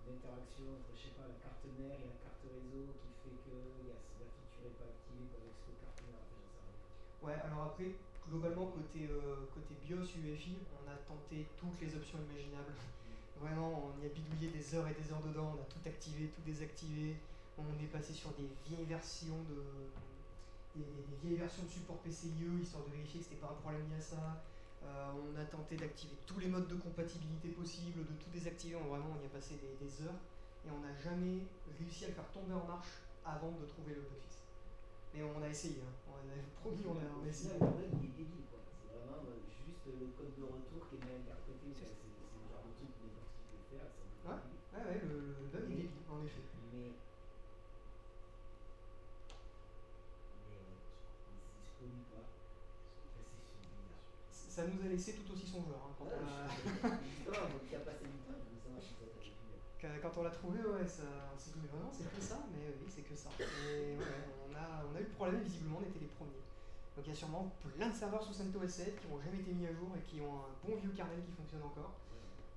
l'interaction entre, je sais pas, la carte mère et la carte réseau qui fait que la feature n'est pas activée avec cette carte mère, enfin j'en sais rien. ouais, alors après, globalement, côté BIOS UEFI, on a tenté toutes les options imaginables. Vraiment, on y a bidouillé des heures et des heures dedans, on a tout activé, tout désactivé. On est passé sur des vieilles versions des vieilles versions de support PCIe, histoire de vérifier que c'était pas un problème lié à ça. On a tenté d'activer tous les modes de compatibilité possibles, de tout désactiver. Vraiment, on y a passé des heures. Et on n'a jamais réussi à le faire tomber en marche avant de trouver le bug fixe. Mais on a essayé, hein. On a promis, on a essayé. Le bug il est débile quoi, c'est vraiment juste le code de retour qui est mal interprété, c'est le genre de truc que n'importe qui peut faire, ça me fait débile. Ouais, le bug est débile, en effet. Mais il se pollue pas, ça c'est bizarre. Ça nous a laissé tout aussi songeur. Hein, quand Justement, donc il a passé du temps, je veux savoir si ça t'a pu. quand on l'a trouvé, ouais, on s'est dit mais vraiment c'est que ça, mais oui c'est que ça. Et ouais, on a eu le problème, visiblement on était les premiers. Donc il y a sûrement plein de serveurs sous CentOS 7 qui n'ont jamais été mis à jour et qui ont un bon vieux kernel qui fonctionne encore.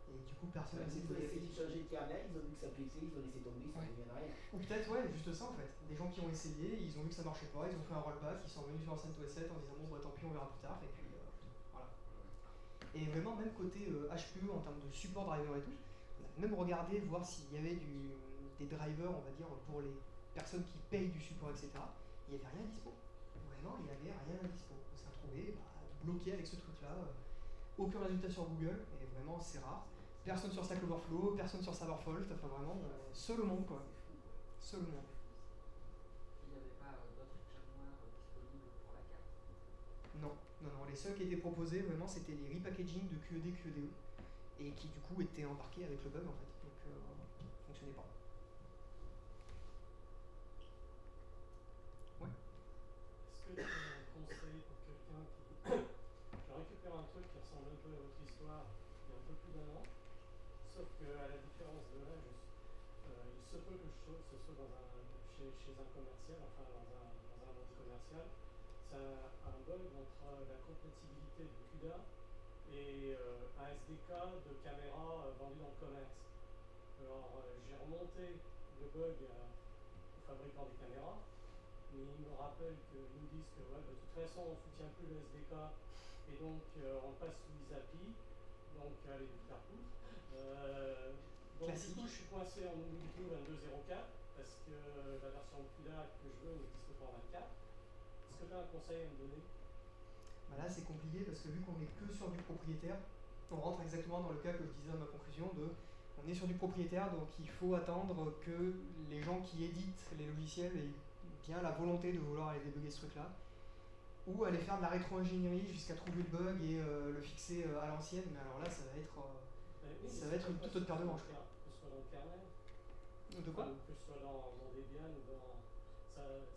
Et du coup personne n'a Ils ont essayé de changer de kernel, ils ont vu que ça pétait, ils ont laissé tomber, ils sont revenus en arrière. Ou peut-être ouais, juste ça en fait. Des gens qui ont essayé, ils ont vu que ça marchait pas, ils ont fait un rollback, ils sont revenus sur CentOS 7 en disant bon bah tant pis on verra plus tard et puis voilà. Et vraiment même côté HPE en termes de support driver et tout, on a même regardé voir s'il y avait des drivers on va dire pour les personnes qui payent du support etc. Il n'y avait rien à dispo. Vraiment il n'y avait rien à dispo. On s'est retrouvé bloqué avec ce truc là. Aucun résultat sur Google et vraiment c'est rare. Personne sur Stack Overflow, personne sur Serverfault, enfin vraiment seul au monde quoi. Seul au monde. Il n'y avait pas d'autres firmware disponibles pour la carte. Non, les seuls qui étaient proposés vraiment c'était les repackaging de QED, QEDE et qui du coup étaient embarqués avec le bug en fait, donc fonctionnait pas. Ouais. Est-ce que tu as un conseil pour quelqu'un qui récupère un truc qui ressemble un peu à votre histoire il y a un peu plus d'un an, sauf qu'à la différence de l'âge, il se peut que ce soit chez un commercial, enfin dans un ordi commercial, ça a un bug entre la compatibilité du CUDA et un SDK de caméra vendu dans le commerce. Alors j'ai remonté le bug au fabricant des caméras, mais ils me rappellent qu'ils nous disent que ouais, de toute façon on ne soutient plus le SDK et donc on passe sous l'ISAPI, donc allez vous faire foutre. Donc du coup je suis coincé en Ubuntu 22.04 parce que la version CUDA que je veux n'existe pas en 24. Est-ce que tu as un conseil à me donner? Bah là c'est compliqué parce que vu qu'on est que sur du propriétaire, on rentre exactement dans le cas que je disais dans ma conclusion de on est sur du propriétaire donc il faut attendre que les gens qui éditent les logiciels aient bien la volonté de vouloir aller débugger ce truc là ou aller faire de la rétro-ingénierie jusqu'à trouver le bug et le fixer à l'ancienne, mais alors là ça va être une toute autre paire de manches. Que ce soit dans le kernel, de quoi que ce soit dans Debian ou dans...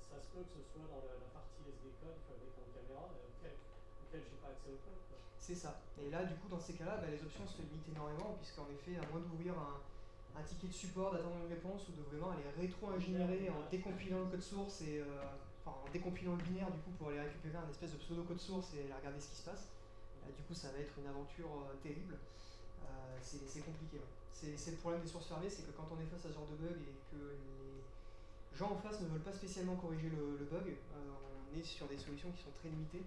Ça se peut que ce soit dans la partie SDK du fabricant de caméra auquel j'ai pas accès au code. C'est ça. Et là, du coup, dans ces cas-là, les options se limitent énormément, puisqu'en effet, à moins d'ouvrir un ticket de support, d'attendre une réponse, ou de vraiment aller rétro-ingénierer en décompilant le code source et en décompilant le binaire, du coup, pour aller récupérer un espèce de pseudo-code source et aller regarder ce qui se passe. Du coup, ça va être une aventure terrible. C'est compliqué. Ouais. C'est le problème des sources fermées, c'est que quand on est face à ce genre de bug et que les gens en face ne veulent pas spécialement corriger le bug, on est sur des solutions qui sont très limitées.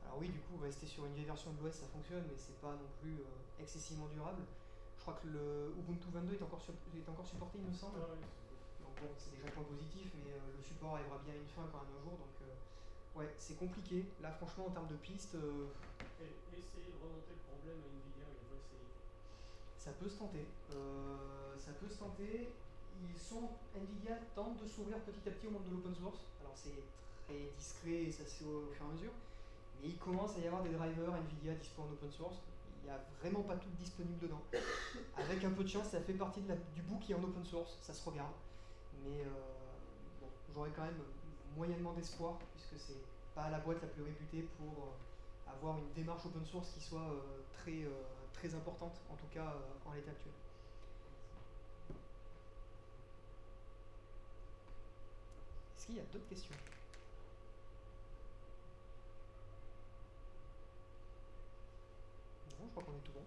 Alors oui, du coup, rester sur une vieille version de l'OS, ça fonctionne, mais c'est pas non plus excessivement durable. Je crois que le Ubuntu 22 est encore supporté, il me semble. Donc bon, c'est déjà un point positif, mais le support arrivera bien à une fin quand même un jour, donc ouais, c'est compliqué. Là, franchement, en termes de pistes... Essayer de remonter le problème à NVIDIA, il faut essayer. Ça peut se tenter. NVIDIA tente de s'ouvrir petit à petit au monde de l'open source. Alors c'est très discret et ça se fait au fur et à mesure. Mais il commence à y avoir des drivers NVIDIA dispo en open source. Il n'y a vraiment pas tout disponible dedans. Avec un peu de chance, ça fait partie du bout qui est en open source, ça se regarde. Mais j'aurais quand même moyennement d'espoir, puisque c'est pas la boîte la plus réputée pour avoir une démarche open source qui soit très importante, en tout cas en l'état actuel. Est-ce qu'il y a d'autres questions? Non, je crois qu'on est tout bon.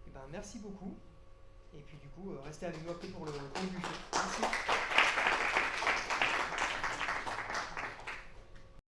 Et ben, merci beaucoup. Et puis du coup, restez avec nous après pour le buffet. Merci.